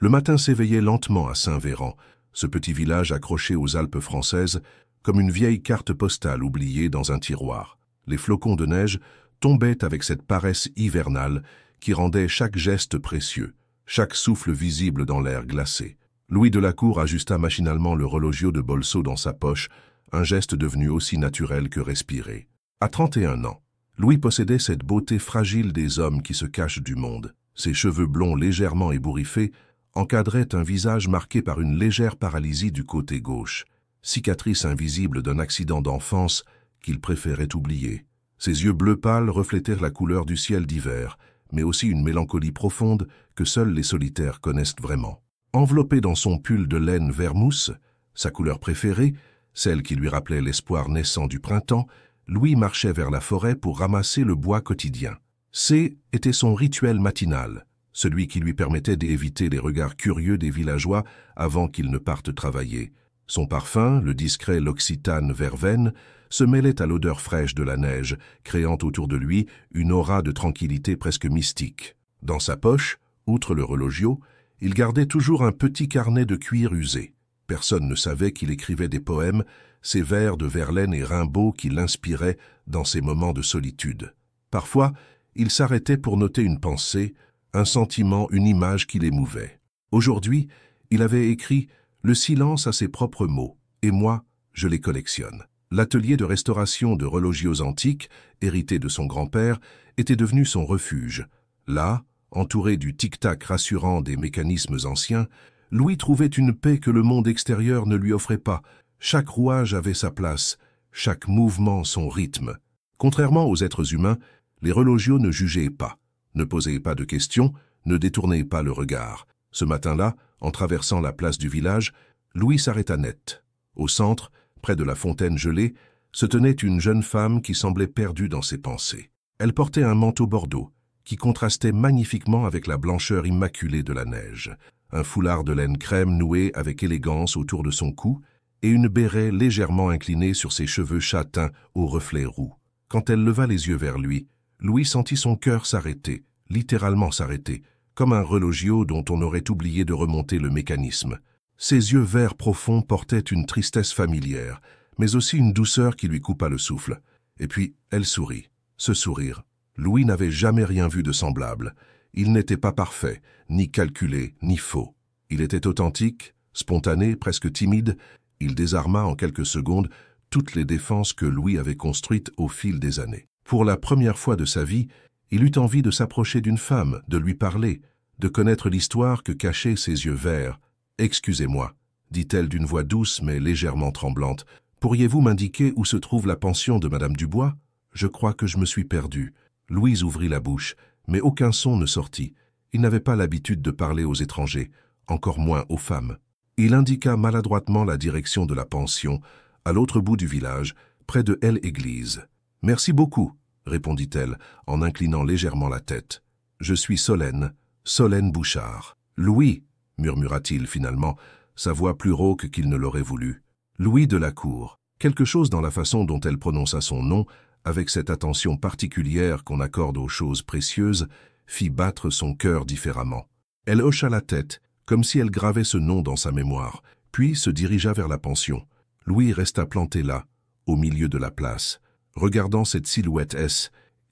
Le matin s'éveillait lentement à Saint-Véran, ce petit village accroché aux Alpes françaises, comme une vieille carte postale oubliée dans un tiroir. Les flocons de neige tombaient avec cette paresse hivernale qui rendait chaque geste précieux, chaque souffle visible dans l'air glacé. Louis Delacour ajusta machinalement le relogio de Bolso dans sa poche, un geste devenu aussi naturel que respiré. À 31 ans, Louis possédait cette beauté fragile des hommes qui se cachent du monde. Ses cheveux blonds légèrement ébouriffés encadraient un visage marqué par une légère paralysie du côté gauche, cicatrice invisible d'un accident d'enfance qu'il préférait oublier. Ses yeux bleu pâle reflétèrent la couleur du ciel d'hiver, mais aussi une mélancolie profonde que seuls les solitaires connaissent vraiment. Enveloppé dans son pull de laine vert mousse, sa couleur préférée, celle qui lui rappelait l'espoir naissant du printemps, Louis marchait vers la forêt pour ramasser le bois quotidien. Était son rituel matinal, celui qui lui permettait d'éviter les regards curieux des villageois avant qu'ils ne partent travailler. Son parfum, le discret L'Occitane verveine, se mêlait à l'odeur fraîche de la neige, créant autour de lui une aura de tranquillité presque mystique. Dans sa poche, outre le relogio, il gardait toujours un petit carnet de cuir usé. Personne ne savait qu'il écrivait des poèmes, ces vers de Verlaine et Rimbaud qui l'inspiraient dans ses moments de solitude. Parfois, il s'arrêtait pour noter une pensée, un sentiment, une image qui l'émouvait. Aujourd'hui, il avait écrit « Le silence a ses propres mots, et moi, je les collectionne ». L'atelier de restauration de relogios antiques, hérité de son grand-père, était devenu son refuge. Là, entouré du tic-tac rassurant des mécanismes anciens, Louis trouvait une paix que le monde extérieur ne lui offrait pas. Chaque rouage avait sa place, chaque mouvement son rythme. Contrairement aux êtres humains, les relogios ne jugeaient pas, ne posaient pas de questions, ne détournaient pas le regard. Ce matin-là, en traversant la place du village, Louis s'arrêta net. Au centre, près de la fontaine gelée, se tenait une jeune femme qui semblait perdue dans ses pensées. Elle portait un manteau bordeaux, qui contrastait magnifiquement avec la blancheur immaculée de la neige, un foulard de laine crème noué avec élégance autour de son cou et une béret légèrement inclinée sur ses cheveux châtains aux reflets roux. Quand elle leva les yeux vers lui, Louis sentit son cœur s'arrêter, littéralement s'arrêter, comme un relogio dont on aurait oublié de remonter le mécanisme. Ses yeux verts profonds portaient une tristesse familière, mais aussi une douceur qui lui coupa le souffle. Et puis, elle sourit. Ce sourire, Louis n'avait jamais rien vu de semblable. Il n'était pas parfait, ni calculé, ni faux. Il était authentique, spontané, presque timide. Il désarma en quelques secondes toutes les défenses que Louis avait construites au fil des années. Pour la première fois de sa vie, il eut envie de s'approcher d'une femme, de lui parler, de connaître l'histoire que cachaient ses yeux verts. « Excusez-moi », dit-elle d'une voix douce mais légèrement tremblante. « Pourriez-vous m'indiquer où se trouve la pension de Madame Dubois ? Je crois que je me suis perdu. » Louise ouvrit la bouche, mais aucun son ne sortit. Il n'avait pas l'habitude de parler aux étrangers, encore moins aux femmes. Il indiqua maladroitement la direction de la pension, à l'autre bout du village, près de L-Église. « Merci beaucoup », répondit-elle, en inclinant légèrement la tête. « Je suis Solène Bouchard. »« Louis », murmura-t-il finalement, sa voix plus rauque qu'il ne l'aurait voulu. « Louis Delacour. » Quelque chose dans la façon dont elle prononça son nom, avec cette attention particulière qu'on accorde aux choses précieuses, fit battre son cœur différemment. Elle hocha la tête, comme si elle gravait ce nom dans sa mémoire, puis se dirigea vers la pension. Louis resta planté là, au milieu de la place, regardant cette silhouette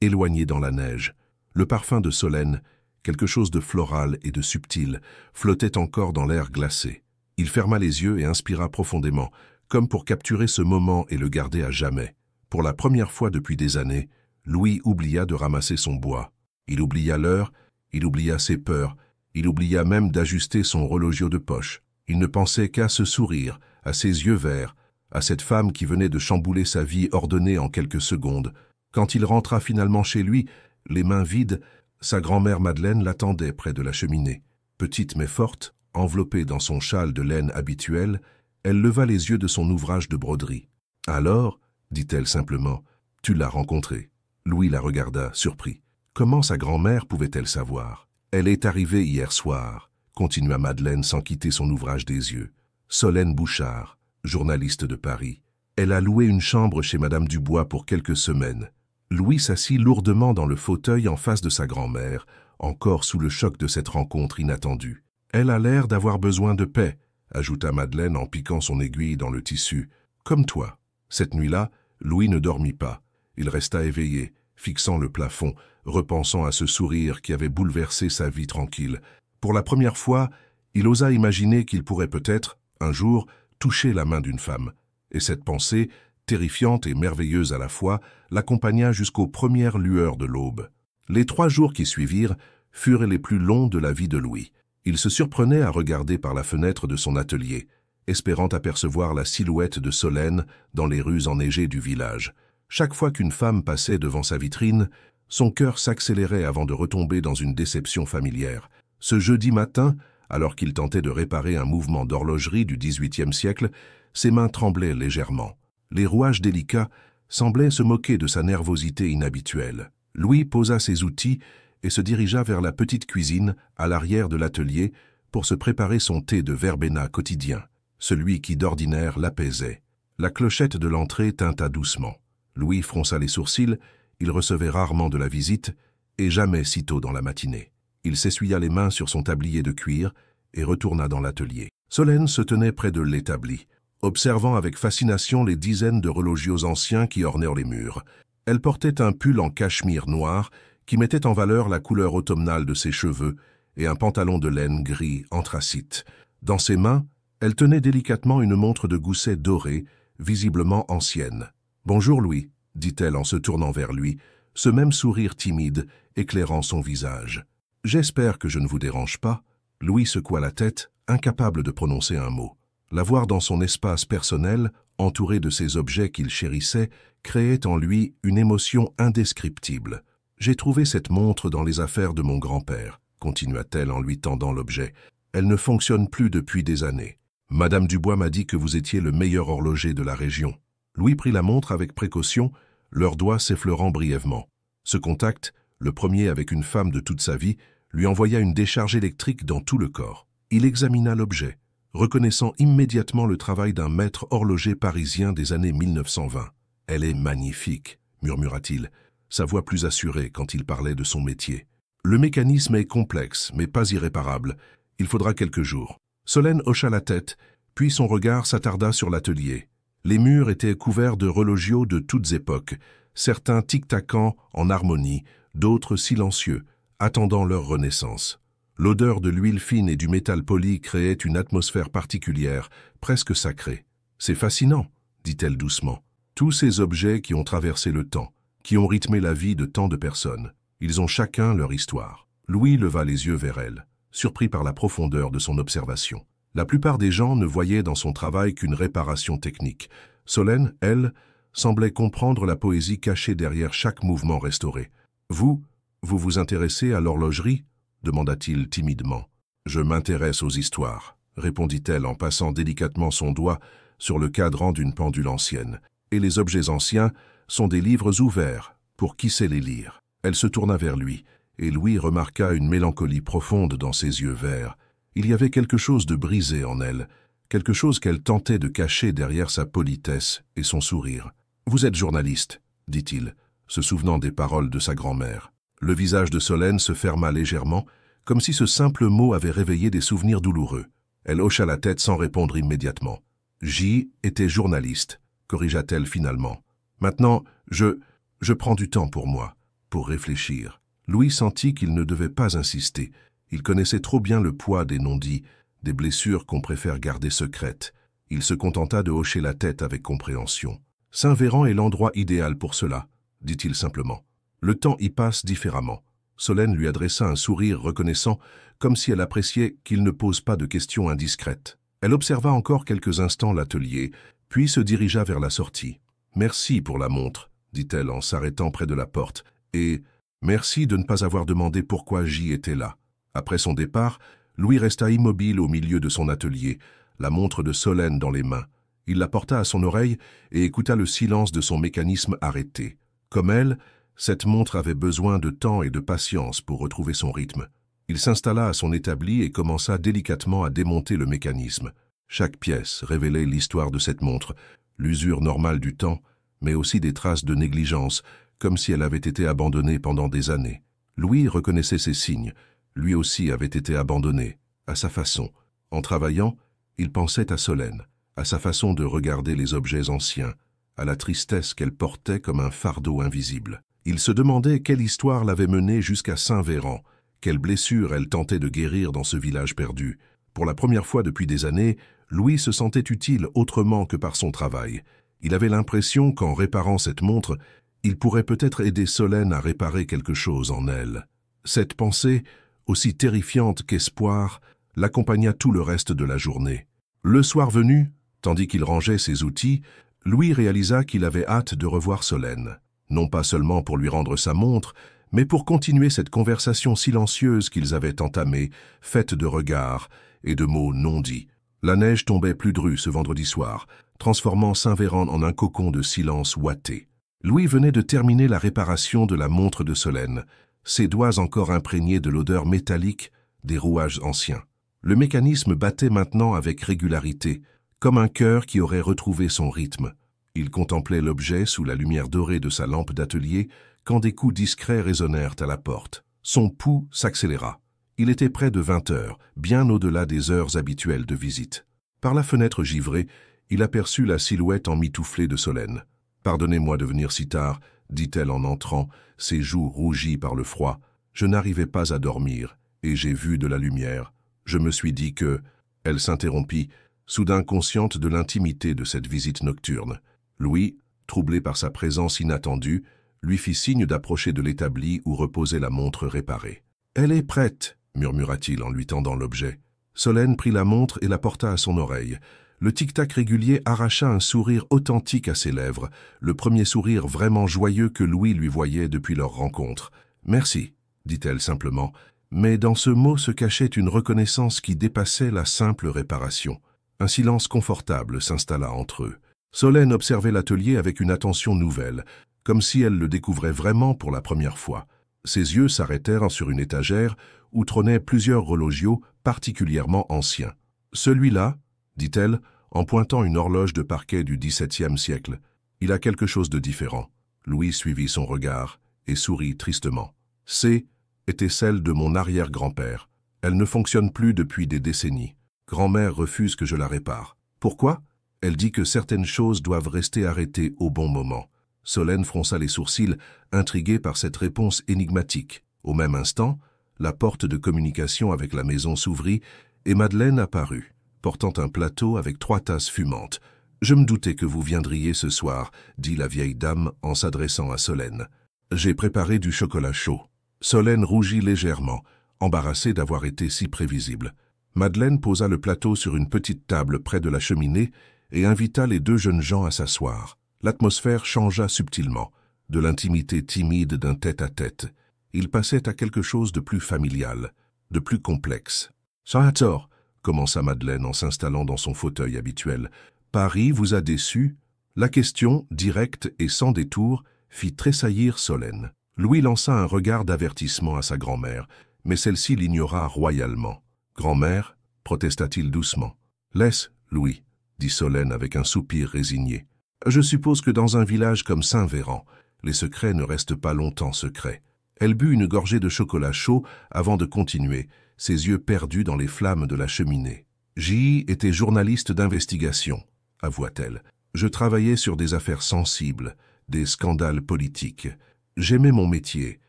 éloignée dans la neige. Le parfum de Solène, quelque chose de floral et de subtil, flottait encore dans l'air glacé. Il ferma les yeux et inspira profondément, comme pour capturer ce moment et le garder à jamais. Pour la première fois depuis des années, Louis oublia de ramasser son bois. Il oublia l'heure, il oublia ses peurs, il oublia même d'ajuster son relogio de poche. Il ne pensait qu'à ce sourire, à ses yeux verts, à cette femme qui venait de chambouler sa vie ordonnée en quelques secondes. Quand il rentra finalement chez lui, les mains vides, sa grand-mère Madeleine l'attendait près de la cheminée. Petite mais forte, enveloppée dans son châle de laine habituel, elle leva les yeux de son ouvrage de broderie. « Alors, dit-elle simplement, tu l'as rencontré. » Louis la regarda, surpris. Comment sa grand-mère pouvait-elle savoir? « Elle est arrivée hier soir, » continua Madeleine sans quitter son ouvrage des yeux. « Solène Bouchard, journaliste de Paris. Elle a loué une chambre chez Madame Dubois pour quelques semaines. » Louis s'assit lourdement dans le fauteuil en face de sa grand-mère, encore sous le choc de cette rencontre inattendue. Elle a l'air d'avoir besoin de paix, ajouta Madeleine en piquant son aiguille dans le tissu. Comme toi. Cette nuit-là, Louis ne dormit pas. Il resta éveillé, fixant le plafond, repensant à ce sourire qui avait bouleversé sa vie tranquille. Pour la première fois, il osa imaginer qu'il pourrait peut-être, un jour, toucher la main d'une femme. Et cette pensée, terrifiante et merveilleuse à la fois, l'accompagna jusqu'aux premières lueurs de l'aube. Les 3 jours qui suivirent furent les plus longs de la vie de Louis. Il se surprenait à regarder par la fenêtre de son atelier, espérant apercevoir la silhouette de Solène dans les rues enneigées du village. Chaque fois qu'une femme passait devant sa vitrine, son cœur s'accélérait avant de retomber dans une déception familière. Ce jeudi matin, alors qu'il tentait de réparer un mouvement d'horlogerie du XVIIIe siècle, ses mains tremblaient légèrement. Les rouages délicats semblaient se moquer de sa nervosité inhabituelle. Louis posa ses outils et se dirigea vers la petite cuisine à l'arrière de l'atelier pour se préparer son thé de verbena quotidien, celui qui d'ordinaire l'apaisait. La clochette de l'entrée tinta doucement. Louis fronça les sourcils, il recevait rarement de la visite et jamais si tôt dans la matinée. Il s'essuya les mains sur son tablier de cuir et retourna dans l'atelier. Solène se tenait près de l'établi, observant avec fascination les dizaines de relogios anciens qui ornèrent les murs. Elle portait un pull en cachemire noir qui mettait en valeur la couleur automnale de ses cheveux et un pantalon de laine gris anthracite. Dans ses mains, elle tenait délicatement une montre de gousset dorée, visiblement ancienne. « Bonjour Louis », dit-elle en se tournant vers lui, ce même sourire timide éclairant son visage. « J'espère que je ne vous dérange pas. » Louis secoua la tête, incapable de prononcer un mot. La voir dans son espace personnel, entouré de ces objets qu'il chérissait, créait en lui une émotion indescriptible. « J'ai trouvé cette montre dans les affaires de mon grand-père, » continua-t-elle en lui tendant l'objet. « Elle ne fonctionne plus depuis des années. Madame Dubois m'a dit que vous étiez le meilleur horloger de la région. » Louis prit la montre avec précaution, leurs doigts s'effleurant brièvement. Ce contact, le premier avec une femme de toute sa vie, lui envoya une décharge électrique dans tout le corps. Il examina l'objet, reconnaissant immédiatement le travail d'un maître horloger parisien des années 1920. « Elle est magnifique », murmura-t-il, sa voix plus assurée quand il parlait de son métier. « Le mécanisme est complexe, mais pas irréparable. Il faudra quelques jours. » Solène hocha la tête, puis son regard s'attarda sur l'atelier. Les murs étaient couverts de relogios de toutes époques, certains tic-tacant en harmonie, d'autres silencieux, attendant leur renaissance. L'odeur de l'huile fine et du métal poli créait une atmosphère particulière, presque sacrée. « C'est fascinant », dit-elle doucement. « Tous ces objets qui ont traversé le temps, qui ont rythmé la vie de tant de personnes, ils ont chacun leur histoire. » Louis leva les yeux vers elle, surpris par la profondeur de son observation. La plupart des gens ne voyaient dans son travail qu'une réparation technique. Solène, elle, semblait comprendre la poésie cachée derrière chaque mouvement restauré. « Vous vous intéressez à l'horlogerie » demanda-t-il timidement. « Je m'intéresse aux histoires », répondit-elle en passant délicatement son doigt sur le cadran d'une pendule ancienne. « Et les objets anciens sont des livres ouverts, pour qui sait les lire. » Elle se tourna vers lui, et Louis remarqua une mélancolie profonde dans ses yeux verts. Il y avait quelque chose de brisé en elle, quelque chose qu'elle tentait de cacher derrière sa politesse et son sourire. « Vous êtes journaliste », dit-il, se souvenant des paroles de sa grand-mère. Le visage de Solène se ferma légèrement, comme si ce simple mot avait réveillé des souvenirs douloureux. Elle hocha la tête sans répondre immédiatement. « J était journaliste », corrigea-t-elle finalement. « Maintenant, je prends du temps pour moi, pour réfléchir. » Louis sentit qu'il ne devait pas insister. Il connaissait trop bien le poids des non-dits, des blessures qu'on préfère garder secrètes. Il se contenta de hocher la tête avec compréhension. « Saint-Véran est l'endroit idéal pour cela, » dit-il simplement. Le temps y passe différemment. Solène lui adressa un sourire reconnaissant, comme si elle appréciait qu'il ne pose pas de questions indiscrètes. Elle observa encore quelques instants l'atelier, puis se dirigea vers la sortie. « Merci pour la montre, » dit-elle en s'arrêtant près de la porte, « et merci de ne pas avoir demandé pourquoi J était là. » Après son départ, Louis resta immobile au milieu de son atelier, la montre de Solène dans les mains. Il la porta à son oreille et écouta le silence de son mécanisme arrêté. Comme elle, cette montre avait besoin de temps et de patience pour retrouver son rythme. Il s'installa à son établi et commença délicatement à démonter le mécanisme. Chaque pièce révélait l'histoire de cette montre, l'usure normale du temps, mais aussi des traces de négligence, comme si elle avait été abandonnée pendant des années. Louis reconnaissait ces signes. Lui aussi avait été abandonné. à sa façon. En travaillant, il pensait à Solène, à sa façon de regarder les objets anciens, à la tristesse qu'elle portait comme un fardeau invisible. Il se demandait quelle histoire l'avait menée jusqu'à Saint-Véran, quelle blessure elle tentait de guérir dans ce village perdu. Pour la première fois depuis des années, Louis se sentait utile autrement que par son travail. Il avait l'impression qu'en réparant cette montre, il pourrait peut-être aider Solène à réparer quelque chose en elle. Cette pensée, aussi terrifiante qu'espoir, l'accompagna tout le reste de la journée. Le soir venu, tandis qu'il rangeait ses outils, Louis réalisa qu'il avait hâte de revoir Solène. Non pas seulement pour lui rendre sa montre, mais pour continuer cette conversation silencieuse qu'ils avaient entamée, faite de regards et de mots non dits. La neige tombait plus drue ce vendredi soir, transformant Saint-Véran en un cocon de silence ouaté. Louis venait de terminer la réparation de la montre de Solène, ses doigts encore imprégnés de l'odeur métallique des rouages anciens. Le mécanisme battait maintenant avec régularité, comme un cœur qui aurait retrouvé son rythme. Il contemplait l'objet sous la lumière dorée de sa lampe d'atelier quand des coups discrets résonnèrent à la porte. Son pouls s'accéléra. Il était près de 20 heures, bien au-delà des heures habituelles de visite. Par la fenêtre givrée, il aperçut la silhouette emmitouflée de Solène. « Pardonnez-moi de venir si tard », dit-elle en entrant, ses joues rougies par le froid. « Je n'arrivais pas à dormir, et j'ai vu de la lumière. Je me suis dit que… » Elle s'interrompit, soudain consciente de l'intimité de cette visite nocturne. Louis, troublé par sa présence inattendue, lui fit signe d'approcher de l'établi où reposait la montre réparée. « Elle est prête », murmura-t-il en lui tendant l'objet. Solène prit la montre et la porta à son oreille. Le tic-tac régulier arracha un sourire authentique à ses lèvres, le premier sourire vraiment joyeux que Louis lui voyait depuis leur rencontre. « Merci », dit-elle simplement, mais dans ce mot se cachait une reconnaissance qui dépassait la simple réparation. Un silence confortable s'installa entre eux. Solène observait l'atelier avec une attention nouvelle, comme si elle le découvrait vraiment pour la première fois. Ses yeux s'arrêtèrent sur une étagère où trônaient plusieurs relogios particulièrement anciens. « Celui-là » dit-elle, en pointant une horloge de parquet du XVIIe siècle. « Il a quelque chose de différent. » Louis suivit son regard et sourit tristement. « C était celle de mon arrière-grand-père. Elle ne fonctionne plus depuis des décennies. Grand-mère refuse que je la répare. Pourquoi ? Elle dit que certaines choses doivent rester arrêtées au bon moment. » Solène fronça les sourcils, intriguée par cette réponse énigmatique. Au même instant, la porte de communication avec la maison s'ouvrit et Madeleine apparut, portant un plateau avec 3 tasses fumantes. « Je me doutais que vous viendriez ce soir, » dit la vieille dame en s'adressant à Solène. « J'ai préparé du chocolat chaud. » Solène rougit légèrement, embarrassée d'avoir été si prévisible. Madeleine posa le plateau sur une petite table près de la cheminée et invita les 2 jeunes gens à s'asseoir. L'atmosphère changea subtilement, de l'intimité timide d'un tête-à-tête. Il passait à quelque chose de plus familial, de plus complexe. « Ça a tort », commença Madeleine en s'installant dans son fauteuil habituel. « Paris vous a déçu ?» La question, directe et sans détour, fit tressaillir Solène. Louis lança un regard d'avertissement à sa grand-mère, mais celle-ci l'ignora royalement. « Grand-mère » protesta-t-il doucement. « Laisse, Louis », dit Solène avec un soupir résigné. « Je suppose que dans un village comme Saint-Véran, les secrets ne restent pas longtemps secrets. » Elle but une gorgée de chocolat chaud avant de continuer, ses yeux perdus dans les flammes de la cheminée. « J'y étais journaliste d'investigation, » avoua-t-elle. « Je travaillais sur des affaires sensibles, des scandales politiques. J'aimais mon métier,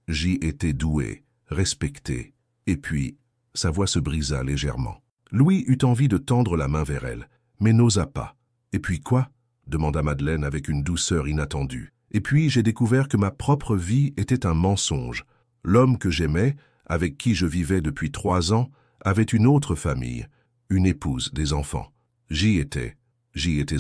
j'y étais doué, respecté. Et puis, sa voix se brisa légèrement. Louis eut envie de tendre la main vers elle, mais n'osa pas. « Et puis quoi ?» demanda Madeleine avec une douceur inattendue. « Et puis j'ai découvert que ma propre vie était un mensonge. L'homme que j'aimais, avec qui je vivais depuis 3 ans, avait une autre famille, une épouse, des enfants. J'y étais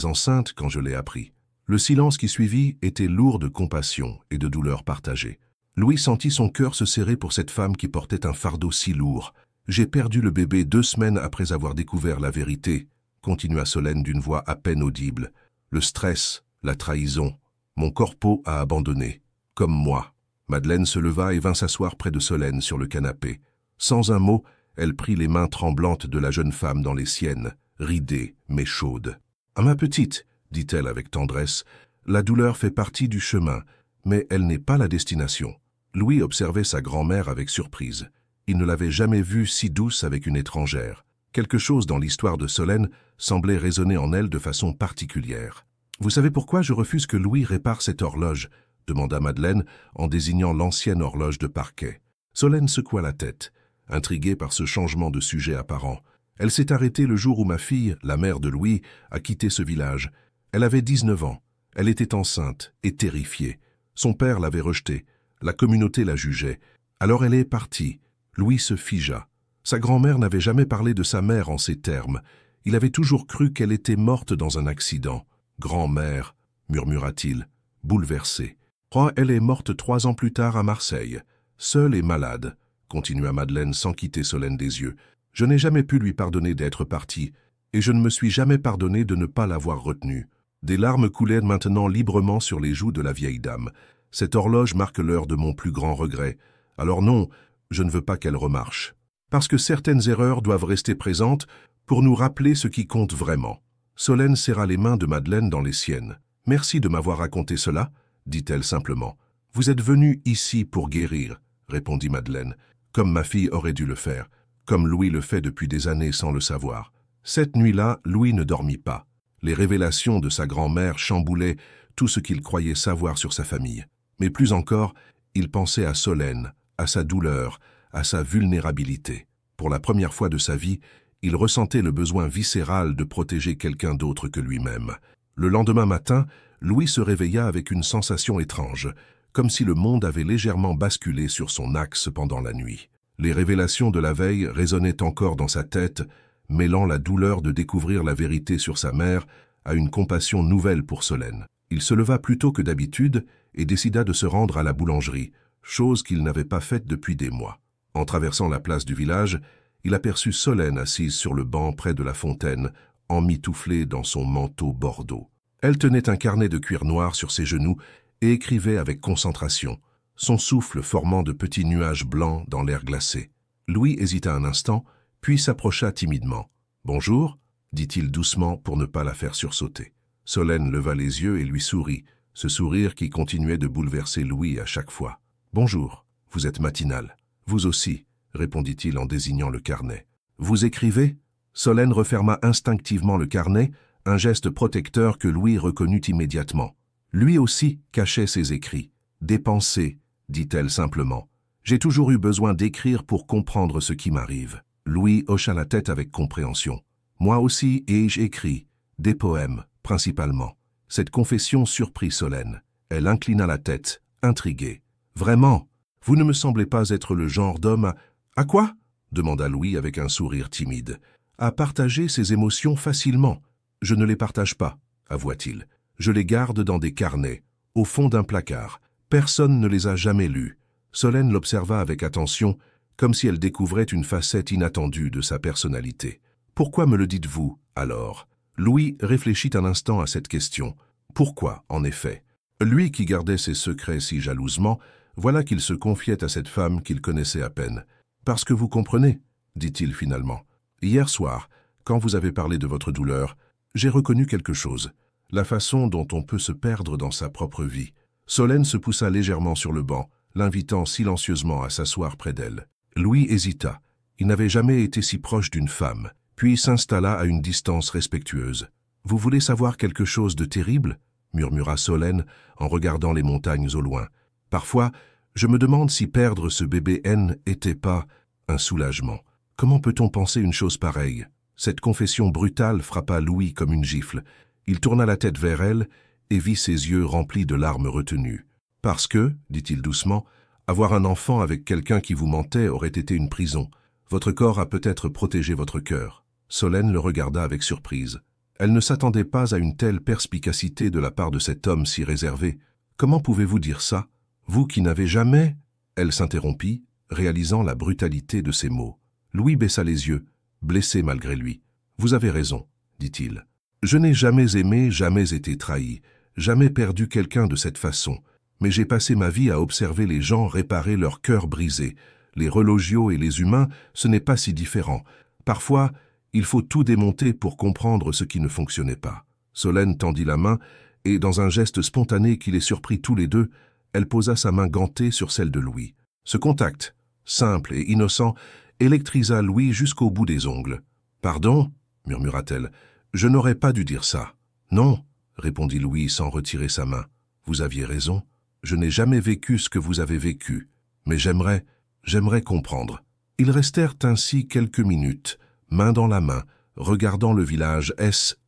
enceinte quand je l'ai appris. » Le silence qui suivit était lourd de compassion et de douleur partagée. Louis sentit son cœur se serrer pour cette femme qui portait un fardeau si lourd. « J'ai perdu le bébé 2 semaines après avoir découvert la vérité, » continua Solène d'une voix à peine audible. « Le stress, la trahison, mon corpo a abandonné, comme moi. » Madeleine se leva et vint s'asseoir près de Solène sur le canapé. Sans un mot, elle prit les mains tremblantes de la jeune femme dans les siennes, ridées mais chaudes. « À ma petite, » dit-elle avec tendresse, « la douleur fait partie du chemin, mais elle n'est pas la destination. » Louis observait sa grand-mère avec surprise. Il ne l'avait jamais vue si douce avec une étrangère. Quelque chose dans l'histoire de Solène semblait résonner en elle de façon particulière. « Vous savez pourquoi je refuse que Louis répare cette horloge ?» demanda Madeleine en désignant l'ancienne horloge de parquet. Solène secoua la tête, intriguée par ce changement de sujet apparent. Elle s'est arrêtée le jour où ma fille, la mère de Louis, a quitté ce village. Elle avait 19 ans. Elle était enceinte et terrifiée. Son père l'avait rejetée. La communauté la jugeait. Alors elle est partie. Louis se figea. Sa grand-mère n'avait jamais parlé de sa mère en ces termes. Il avait toujours cru qu'elle était morte dans un accident. « Grand-mère », murmura-t-il, bouleversé. « Oh, elle est morte 3 ans plus tard à Marseille. Seule et malade », continua Madeleine sans quitter Solène des yeux. « Je n'ai jamais pu lui pardonner d'être partie, et je ne me suis jamais pardonné de ne pas l'avoir retenue. » Des larmes coulaient maintenant librement sur les joues de la vieille dame. « Cette horloge marque l'heure de mon plus grand regret. Alors non, je ne veux pas qu'elle remarche. Parce que certaines erreurs doivent rester présentes pour nous rappeler ce qui compte vraiment. » Solène serra les mains de Madeleine dans les siennes. « Merci de m'avoir raconté cela, » dit-elle simplement. « Vous êtes venu ici pour guérir, » répondit Madeleine, comme ma fille aurait dû le faire, comme Louis le fait depuis des années sans le savoir. Cette nuit-là, Louis ne dormit pas. Les révélations de sa grand-mère chamboulaient tout ce qu'il croyait savoir sur sa famille. Mais plus encore, il pensait à Solène, à sa douleur, à sa vulnérabilité. Pour la première fois de sa vie, il ressentait le besoin viscéral de protéger quelqu'un d'autre que lui-même. Le lendemain matin, Louis se réveilla avec une sensation étrange, comme si le monde avait légèrement basculé sur son axe pendant la nuit. Les révélations de la veille résonnaient encore dans sa tête, mêlant la douleur de découvrir la vérité sur sa mère à une compassion nouvelle pour Solène. Il se leva plus tôt que d'habitude et décida de se rendre à la boulangerie, chose qu'il n'avait pas faite depuis des mois. En traversant la place du village, il aperçut Solène assise sur le banc près de la fontaine, emmitouflée dans son manteau bordeaux. Elle tenait un carnet de cuir noir sur ses genoux et écrivait avec concentration, son souffle formant de petits nuages blancs dans l'air glacé. Louis hésita un instant, puis s'approcha timidement. « Bonjour » dit-il doucement pour ne pas la faire sursauter. Solène leva les yeux et lui sourit, ce sourire qui continuait de bouleverser Louis à chaque fois. « Bonjour, vous êtes matinal. »« Vous aussi » répondit-il en désignant le carnet. « Vous écrivez » Solène referma instinctivement le carnet, un geste protecteur que Louis reconnut immédiatement. Lui aussi cachait ses écrits. « Des pensées » dit-elle simplement. « J'ai toujours eu besoin d'écrire pour comprendre ce qui m'arrive. » Louis hocha la tête avec compréhension. « Moi aussi ai-je écrit, des poèmes, principalement. » Cette confession surprit Solène. Elle inclina la tête, intriguée. « Vraiment, vous ne me semblez pas être le genre d'homme à quoi ?» demanda Louis avec un sourire timide. « À partager ses émotions facilement. Je ne les partage pas, avoua-t-il. Je les garde dans des carnets, au fond d'un placard. Personne ne les a jamais lus. » Solène l'observa avec attention, comme si elle découvrait une facette inattendue de sa personnalité. « Pourquoi me le dites-vous, alors ?» Louis réfléchit un instant à cette question. Pourquoi, en effet? Lui qui gardait ses secrets si jalousement, voilà qu'il se confiait à cette femme qu'il connaissait à peine. « Parce que vous comprenez, » dit-il finalement. « Hier soir, quand vous avez parlé de votre douleur, j'ai reconnu quelque chose. La façon dont on peut se perdre dans sa propre vie. » Solène se poussa légèrement sur le banc, l'invitant silencieusement à s'asseoir près d'elle. Louis hésita. Il n'avait jamais été si proche d'une femme, puis s'installa à une distance respectueuse. « Vous voulez savoir quelque chose de terrible ?» murmura Solène en regardant les montagnes au loin. « Parfois, je me demande si perdre ce bébé N était pas un soulagement. Comment peut-on penser une chose pareille ?» Cette confession brutale frappa Louis comme une gifle. Il tourna la tête vers elle et vit ses yeux remplis de larmes retenues. « Parce que, dit-il doucement, avoir un enfant avec quelqu'un qui vous mentait aurait été une prison. Votre corps a peut-être protégé votre cœur. » Solène le regarda avec surprise. Elle ne s'attendait pas à une telle perspicacité de la part de cet homme si réservé. « Comment pouvez-vous dire ça? Vous qui n'avez jamais... » Elle s'interrompit, réalisant la brutalité de ses mots. Louis baissa les yeux, blessé malgré lui. « Vous avez raison, dit-il. Je n'ai jamais aimé, jamais été trahi, jamais perdu quelqu'un de cette façon. Mais j'ai passé ma vie à observer les gens réparer leur cœur brisé. Les relogios et les humains, ce n'est pas si différent. Parfois, il faut tout démonter pour comprendre ce qui ne fonctionnait pas. » Solène tendit la main, et dans un geste spontané qui les surprit tous les deux, elle posa sa main gantée sur celle de Louis. « Ce contact, simple et innocent, électrisa Louis jusqu'au bout des ongles. « Pardon » murmura-t-elle. « Je n'aurais pas dû dire ça. »« Non » répondit Louis sans retirer sa main. « Vous aviez raison. Je n'ai jamais vécu ce que vous avez vécu. Mais j'aimerais comprendre. » Ils restèrent ainsi quelques minutes, main dans la main, regardant le village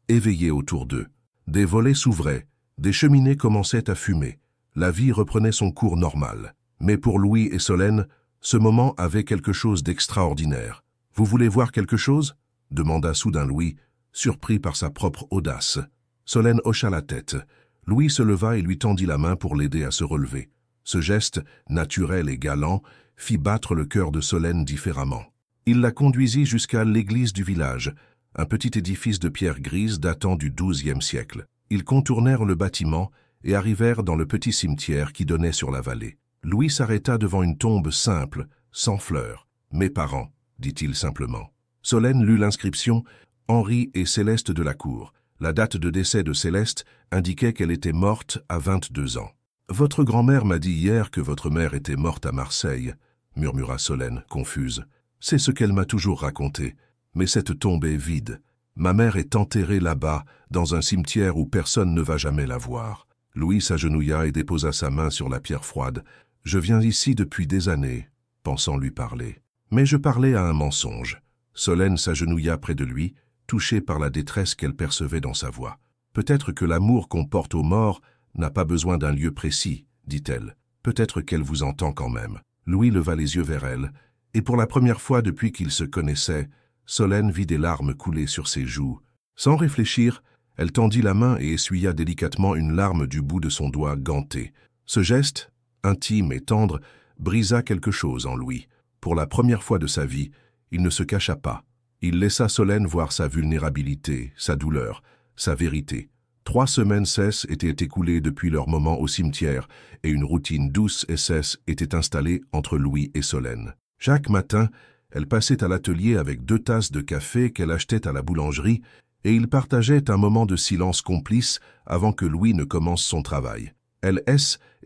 éveillé autour d'eux. Des volets s'ouvraient, des cheminées commençaient à fumer. La vie reprenait son cours normal. Mais pour Louis et Solène, ce moment avait quelque chose d'extraordinaire. « Vous voulez voir quelque chose ?» demanda soudain Louis, surpris par sa propre audace. Solène hocha la tête. Louis se leva et lui tendit la main pour l'aider à se relever. Ce geste, naturel et galant, fit battre le cœur de Solène différemment. Il la conduisit jusqu'à l'église du village, un petit édifice de pierre grise datant du XIIe siècle. Ils contournèrent le bâtiment et arrivèrent dans le petit cimetière qui donnait sur la vallée. Louis s'arrêta devant une tombe simple, sans fleurs. « Mes parents », dit-il simplement. Solène lut l'inscription « Henri et Céleste de la Cour ». La date de décès de Céleste indiquait qu'elle était morte à 22 ans. « Votre grand-mère m'a dit hier que votre mère était morte à Marseille », murmura Solène, confuse. « C'est ce qu'elle m'a toujours raconté. Mais cette tombe est vide. Ma mère est enterrée là-bas, dans un cimetière où personne ne va jamais la voir. » Louis s'agenouilla et déposa sa main sur la pierre froide. « Je viens ici depuis des années, pensant lui parler. Mais je parlais à un mensonge. » Solène s'agenouilla près de lui, touchée par la détresse qu'elle percevait dans sa voix. « Peut-être que l'amour qu'on porte aux morts n'a pas besoin d'un lieu précis, dit-elle. Peut-être qu'elle vous entend quand même. » Louis leva les yeux vers elle, et pour la première fois depuis qu'ils se connaissaient, Solène vit des larmes couler sur ses joues. Sans réfléchir, elle tendit la main et essuya délicatement une larme du bout de son doigt ganté. Ce geste, intime et tendre, brisa quelque chose en Louis. Pour la première fois de sa vie, il ne se cacha pas. Il laissa Solène voir sa vulnérabilité, sa douleur, sa vérité. 3 semaines étaient écoulées depuis leur moment au cimetière et une routine douce et cesse était installée entre Louis et Solène. Chaque matin, elle passait à l'atelier avec 2 tasses de café qu'elle achetait à la boulangerie et ils partageaient un moment de silence complice avant que Louis ne commence son travail. Elle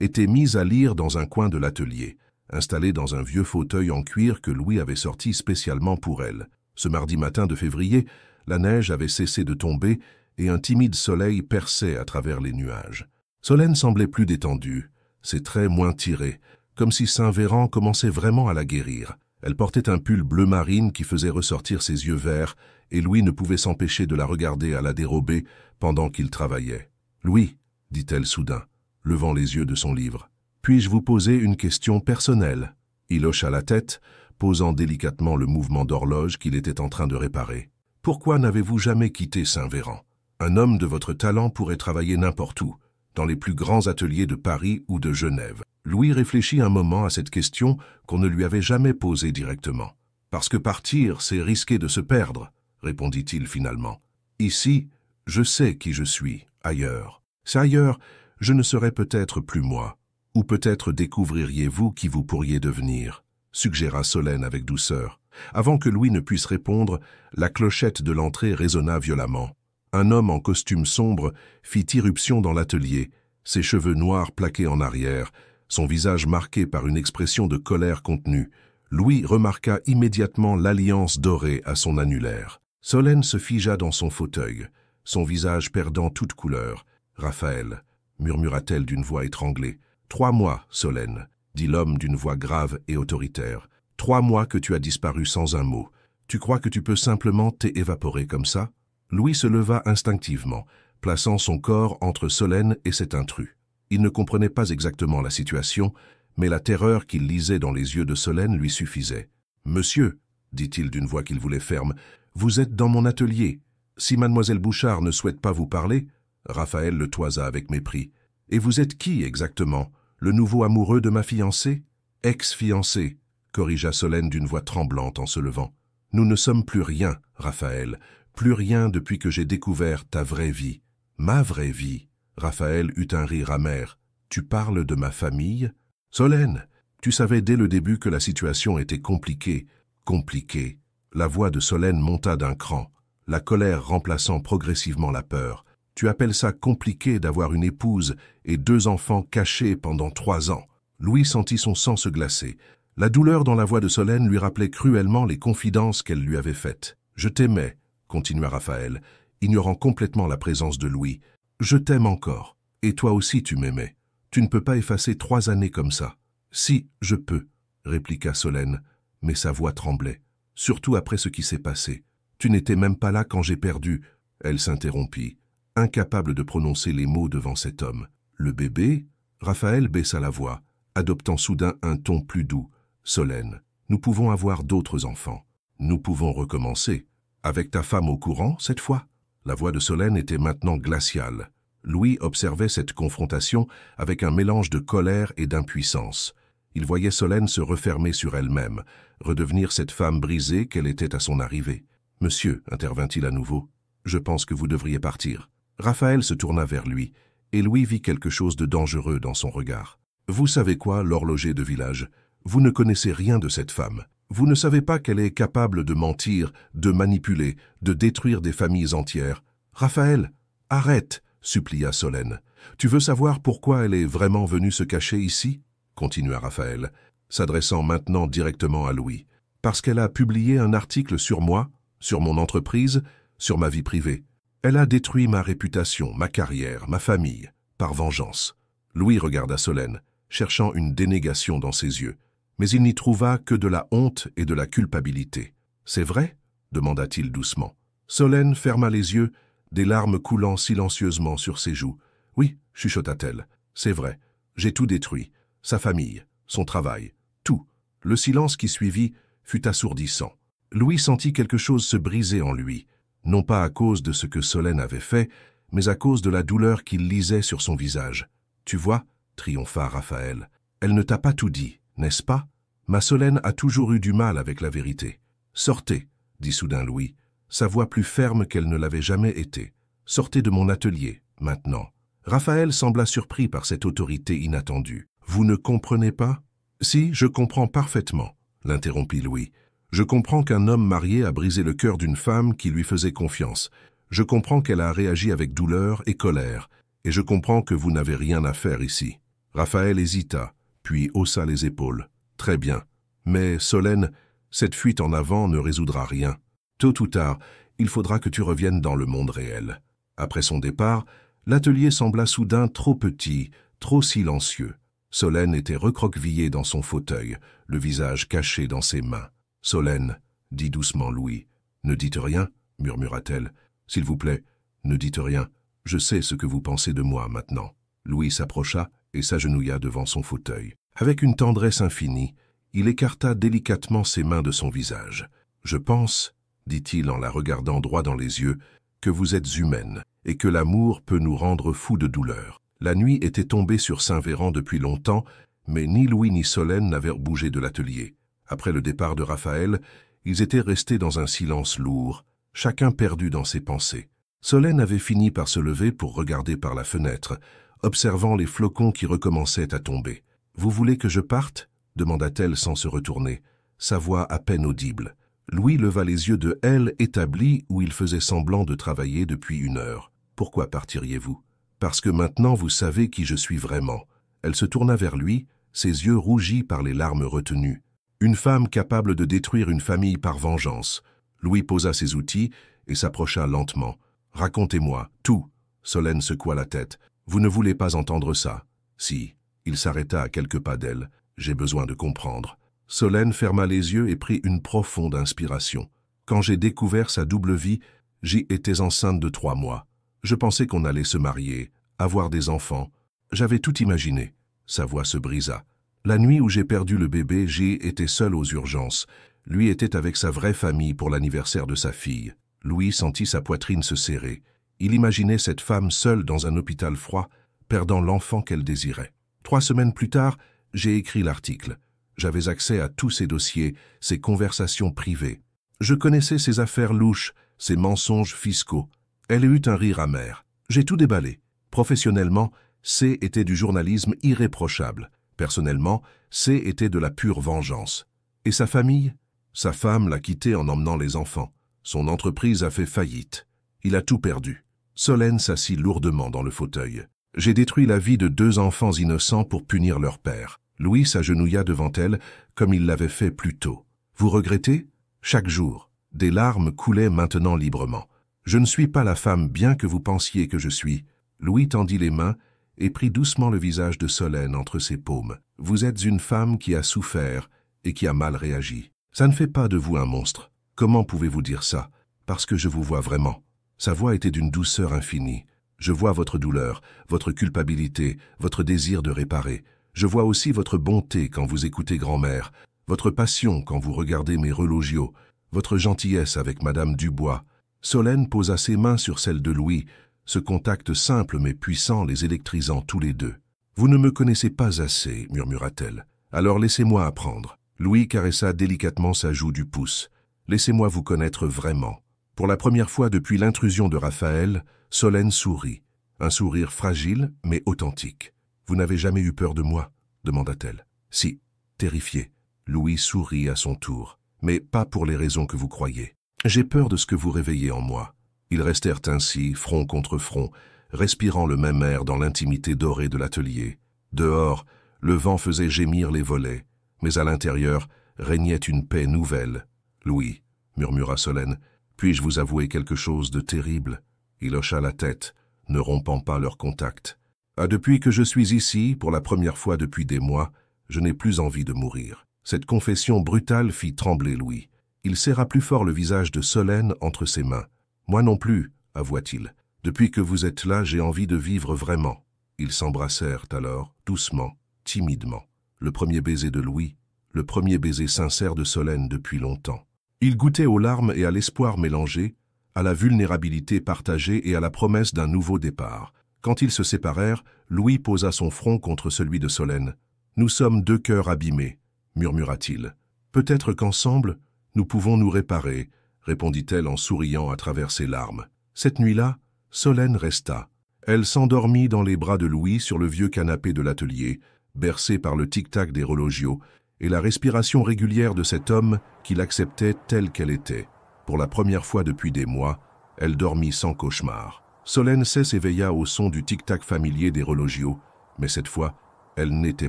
était mise à lire dans un coin de l'atelier, installée dans un vieux fauteuil en cuir que Louis avait sorti spécialement pour elle. Ce mardi matin de février, la neige avait cessé de tomber et un timide soleil perçait à travers les nuages. Solène semblait plus détendue, ses traits moins tirés, comme si Saint-Véran commençait vraiment à la guérir. Elle portait un pull bleu marine qui faisait ressortir ses yeux verts, et Louis ne pouvait s'empêcher de la regarder à la dérobée pendant qu'il travaillait. « Louis, » dit-elle soudain, levant les yeux de son livre, « puis-je vous poser une question personnelle ?» Il hocha la tête, posant délicatement le mouvement d'horloge qu'il était en train de réparer. « Pourquoi n'avez-vous jamais quitté Saint-Véran ? Un homme de votre talent pourrait travailler n'importe où, dans les plus grands ateliers de Paris ou de Genève. » Louis réfléchit un moment à cette question qu'on ne lui avait jamais posée directement. « Parce que partir, c'est risquer de se perdre, » répondit-il finalement. « Ici, je sais qui je suis, ailleurs. C'est ailleurs, je ne serai peut-être plus moi. Ou peut-être découvririez-vous qui vous pourriez devenir, » suggéra Solène avec douceur. Avant que Louis ne puisse répondre, la clochette de l'entrée résonna violemment. Un homme en costume sombre fit irruption dans l'atelier, ses cheveux noirs plaqués en arrière, son visage marqué par une expression de colère contenue. Louis remarqua immédiatement l'alliance dorée à son annulaire. Solène se figea dans son fauteuil, son visage perdant toute couleur. « Raphaël » murmura-t-elle d'une voix étranglée. « 3 mois, Solène » dit l'homme d'une voix grave et autoritaire. « 3 mois que tu as disparu sans un mot. Tu crois que tu peux simplement t'évaporer comme ça ?» Louis se leva instinctivement, plaçant son corps entre Solène et cet intrus. Il ne comprenait pas exactement la situation, mais la terreur qu'il lisait dans les yeux de Solène lui suffisait. « Monsieur, » dit-il d'une voix qu'il voulait ferme, « vous êtes dans mon atelier. Si mademoiselle Bouchard ne souhaite pas vous parler… » Raphaël le toisa avec mépris. « Et vous êtes qui exactement? Le nouveau amoureux de ma fiancée ?»« Ex-fiancée », corrigea Solène d'une voix tremblante en se levant. « Nous ne sommes plus rien, Raphaël, plus rien depuis que j'ai découvert ta vraie vie. »« Ma vraie vie ?» Raphaël eut un rire amer. « Tu parles de ma famille ?»« Solène, tu savais dès le début que la situation était compliquée. » « Compliquée ?» La voix de Solène monta d'un cran, la colère remplaçant progressivement la peur. « Tu appelles ça compliqué d'avoir une épouse et 2 enfants cachés pendant 3 ans ?» Louis sentit son sang se glacer. La douleur dans la voix de Solène lui rappelait cruellement les confidences qu'elle lui avait faites. « Je t'aimais », continua Raphaël, ignorant complètement la présence de Louis. « Je t'aime encore. Et toi aussi tu m'aimais. Tu ne peux pas effacer 3 années comme ça. »« Si, je peux, » répliqua Solène, mais sa voix tremblait. « Surtout après ce qui s'est passé. Tu n'étais même pas là quand j'ai perdu. » Elle s'interrompit, incapable de prononcer les mots devant cet homme. « Le bébé ?» Raphaël baissa la voix, adoptant soudain un ton plus doux. « Solène, nous pouvons avoir d'autres enfants. Nous pouvons recommencer. Avec ta femme au courant, cette fois ?» La voix de Solène était maintenant glaciale. Louis observait cette confrontation avec un mélange de colère et d'impuissance. Il voyait Solène se refermer sur elle-même, redevenir cette femme brisée qu'elle était à son arrivée. « Monsieur, intervint-il à nouveau, je pense que vous devriez partir. » Raphaël se tourna vers lui, et Louis vit quelque chose de dangereux dans son regard. « Vous savez quoi, l'horloger de village? Vous ne connaissez rien de cette femme. Vous ne savez pas qu'elle est capable de mentir, de manipuler, de détruire des familles entières. Raphaël, arrête !» supplia Solène. « Tu veux savoir pourquoi elle est vraiment venue se cacher ici ?» continua Raphaël, s'adressant maintenant directement à Louis. « Parce qu'elle a publié un article sur moi, sur mon entreprise, sur ma vie privée. Elle a détruit ma réputation, ma carrière, ma famille, par vengeance. » Louis regarda Solène, cherchant une dénégation dans ses yeux. Mais il n'y trouva que de la honte et de la culpabilité. « C'est vrai ?» demanda-t-il doucement. Solène ferma les yeux, des larmes coulant silencieusement sur ses joues. « Oui, » chuchota-t-elle, « c'est vrai. J'ai tout détruit. Sa famille, son travail, tout. » Le silence qui suivit fut assourdissant. Louis sentit quelque chose se briser en lui, non pas à cause de ce que Solène avait fait, mais à cause de la douleur qu'il lisait sur son visage. « Tu vois ?» triompha Raphaël. « Elle ne t'a pas tout dit, n'est-ce pas? Ma Solène a toujours eu du mal avec la vérité. »« Sortez !» dit soudain Louis, sa voix plus ferme qu'elle ne l'avait jamais été. « Sortez de mon atelier, maintenant. » Raphaël sembla surpris par cette autorité inattendue. « Vous ne comprenez pas ?»« Si, je comprends parfaitement, » l'interrompit Louis. « Je comprends qu'un homme marié a brisé le cœur d'une femme qui lui faisait confiance. Je comprends qu'elle a réagi avec douleur et colère. Et je comprends que vous n'avez rien à faire ici. » Raphaël hésita, puis haussa les épaules. « Très bien. Mais, Solène, cette fuite en avant ne résoudra rien. Tôt ou tard, il faudra que tu reviennes dans le monde réel. » Après son départ, l'atelier sembla soudain trop petit, trop silencieux. Solène était recroquevillée dans son fauteuil, le visage caché dans ses mains. « Solène, » dit doucement Louis. « Ne dites rien, » murmura-t-elle. « S'il vous plaît, ne dites rien. Je sais ce que vous pensez de moi maintenant. » Louis s'approcha et s'agenouilla devant son fauteuil. Avec une tendresse infinie, il écarta délicatement ses mains de son visage. « Je pense, » dit-il en la regardant droit dans les yeux, « que vous êtes humaine et que l'amour peut nous rendre fous de douleur. » La nuit était tombée sur Saint-Véran depuis longtemps, mais ni Louis ni Solène n'avaient bougé de l'atelier. Après le départ de Raphaël, ils étaient restés dans un silence lourd, chacun perdu dans ses pensées. Solène avait fini par se lever pour regarder par la fenêtre, observant les flocons qui recommençaient à tomber. « Vous voulez que je parte ?» demanda-t-elle sans se retourner, sa voix à peine audible. Louis leva les yeux de elle établis où il faisait semblant de travailler depuis 1 heure. « Pourquoi partiriez-vous ?»« Parce que maintenant vous savez qui je suis vraiment. » Elle se tourna vers lui, ses yeux rougis par les larmes retenues. Une femme capable de détruire une famille par vengeance. Louis posa ses outils et s'approcha lentement. « Racontez-moi, tout !» Solène secoua la tête. « Vous ne voulez pas entendre ça ?»« Si. » Il s'arrêta à quelques pas d'elle. « J'ai besoin de comprendre. » Solène ferma les yeux et prit une profonde inspiration. « Quand j'ai découvert sa double vie, j'y étais enceinte de 3 mois. Je pensais qu'on allait se marier, avoir des enfants. J'avais tout imaginé. » Sa voix se brisa. « La nuit où j'ai perdu le bébé, j'y étais seule aux urgences. Lui était avec sa vraie famille pour l'anniversaire de sa fille. » Louis sentit sa poitrine se serrer. Il imaginait cette femme seule dans un hôpital froid, perdant l'enfant qu'elle désirait. 3 semaines plus tard, j'ai écrit l'article. J'avais accès à tous ses dossiers, ses conversations privées. Je connaissais ses affaires louches, ses mensonges fiscaux. Elle eut un rire amer. J'ai tout déballé. Professionnellement, C était du journalisme irréprochable. Personnellement, C était de la pure vengeance. Et sa famille? Sa femme l'a quitté en emmenant les enfants. Son entreprise a fait faillite. Il a tout perdu. Solène s'assit lourdement dans le fauteuil. J'ai détruit la vie de 2 enfants innocents pour punir leur père. Louis s'agenouilla devant elle, comme il l'avait fait plus tôt. « Vous regrettez ?» Chaque jour. Des larmes coulaient maintenant librement. « Je ne suis pas la femme bien que vous pensiez que je suis. » Louis tendit les mains et prit doucement le visage de Solène entre ses paumes. « Vous êtes une femme qui a souffert et qui a mal réagi. Ça ne fait pas de vous un monstre. Comment pouvez-vous dire ça? Parce que je vous vois vraiment. » Sa voix était d'une douceur infinie. « Je vois votre douleur, votre culpabilité, votre désir de réparer. Je vois aussi votre bonté quand vous écoutez grand-mère, votre passion quand vous regardez mes relogios, votre gentillesse avec Madame Dubois. » Solène posa ses mains sur celles de Louis, ce contact simple mais puissant les électrisant tous les deux. « Vous ne me connaissez pas assez, murmura-t-elle. Alors laissez-moi apprendre. » Louis caressa délicatement sa joue du pouce. « Laissez-moi vous connaître vraiment. » Pour la première fois depuis l'intrusion de Raphaël, Solène sourit. Un sourire fragile mais authentique. « Vous n'avez jamais eu peur de moi ?» demanda-t-elle. « Si, terrifié. » Louis sourit à son tour. « Mais pas pour les raisons que vous croyez. J'ai peur de ce que vous réveillez en moi. » Ils restèrent ainsi, front contre front, respirant le même air dans l'intimité dorée de l'atelier. Dehors, le vent faisait gémir les volets, mais à l'intérieur régnait une paix nouvelle. « Louis, » murmura Solène, « puis-je vous avouer quelque chose de terrible ?» Il hocha la tête, ne rompant pas leur contact. « Ah, depuis que je suis ici, pour la première fois depuis des mois, je n'ai plus envie de mourir. » Cette confession brutale fit trembler Louis. Il serra plus fort le visage de Solène entre ses mains. « Moi non plus, avoua-t-il. Depuis que vous êtes là, j'ai envie de vivre vraiment. » Ils s'embrassèrent alors, doucement, timidement. Le premier baiser de Louis, le premier baiser sincère de Solène depuis longtemps. Il goûtait aux larmes et à l'espoir mélangés, à la vulnérabilité partagée et à la promesse d'un nouveau départ. Quand ils se séparèrent, Louis posa son front contre celui de Solène. « Nous sommes deux cœurs abîmés, » murmura-t-il. « Peut-être qu'ensemble, nous pouvons nous réparer, » répondit-elle en souriant à travers ses larmes. Cette nuit-là, Solène resta. Elle s'endormit dans les bras de Louis sur le vieux canapé de l'atelier, bercée par le tic-tac des relogios et la respiration régulière de cet homme qui l'acceptait telle qu'elle était. Pour la première fois depuis des mois, elle dormit sans cauchemar. Solène s'éveilla au son du tic-tac familier des relogios, mais cette fois, elle n'était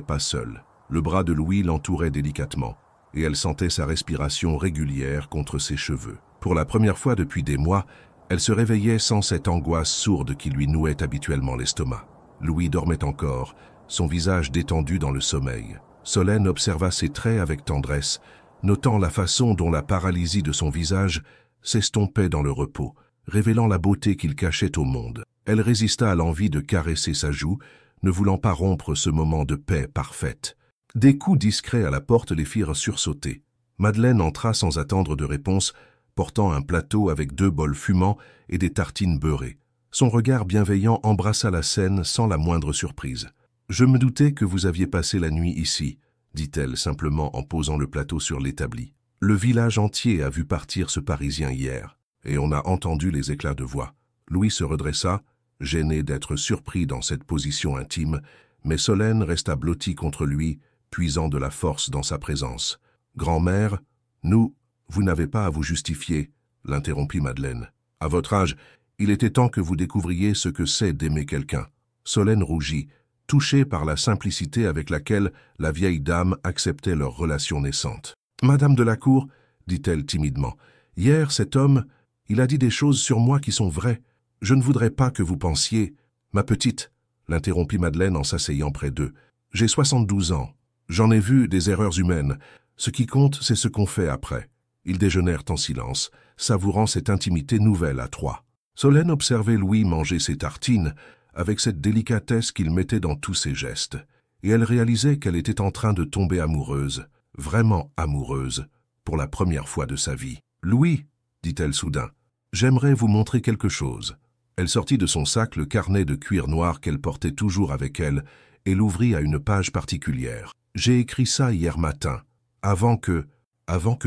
pas seule. Le bras de Louis l'entourait délicatement, et elle sentait sa respiration régulière contre ses cheveux. Pour la première fois depuis des mois, elle se réveillait sans cette angoisse sourde qui lui nouait habituellement l'estomac. Louis dormait encore, son visage détendu dans le sommeil. Solène observa ses traits avec tendresse, notant la façon dont la paralysie de son visage s'estompait dans le repos, révélant la beauté qu'il cachait au monde. Elle résista à l'envie de caresser sa joue, ne voulant pas rompre ce moment de paix parfaite. Des coups discrets à la porte les firent sursauter. Madeleine entra sans attendre de réponse, portant un plateau avec 2 bols fumants et des tartines beurrées. Son regard bienveillant embrassa la scène sans la moindre surprise. « Je me doutais que vous aviez passé la nuit ici », dit-elle simplement en posant le plateau sur l'établi. « Le village entier a vu partir ce Parisien hier, et on a entendu les éclats de voix. » Louis se redressa, gêné d'être surpris dans cette position intime, mais Solène resta blottie contre lui, puisant de la force dans sa présence. « Grand-mère, vous n'avez pas à vous justifier, » l'interrompit Madeleine. « À votre âge, il était temps que vous découvriez ce que c'est d'aimer quelqu'un. » Solène rougit, touchée par la simplicité avec laquelle la vieille dame acceptait leur relation naissante. « Madame de la Cour, » dit-elle timidement, « hier, cet homme, il a dit des choses sur moi qui sont vraies. Je ne voudrais pas que vous pensiez... » « Ma petite, » l'interrompit Madeleine en s'asseyant près d'eux, « j'ai 72 ans. J'en ai vu des erreurs humaines. Ce qui compte, c'est ce qu'on fait après. » Ils déjeunèrent en silence, savourant cette intimité nouvelle à 3. Solène observait Louis manger ses tartines avec cette délicatesse qu'il mettait dans tous ses gestes, et elle réalisait qu'elle était en train de tomber amoureuse, vraiment amoureuse, pour la première fois de sa vie. « Louis, » dit-elle soudain, « j'aimerais vous montrer quelque chose. » Elle sortit de son sac le carnet de cuir noir qu'elle portait toujours avec elle et l'ouvrit à une page particulière. « J'ai écrit ça hier matin, avant que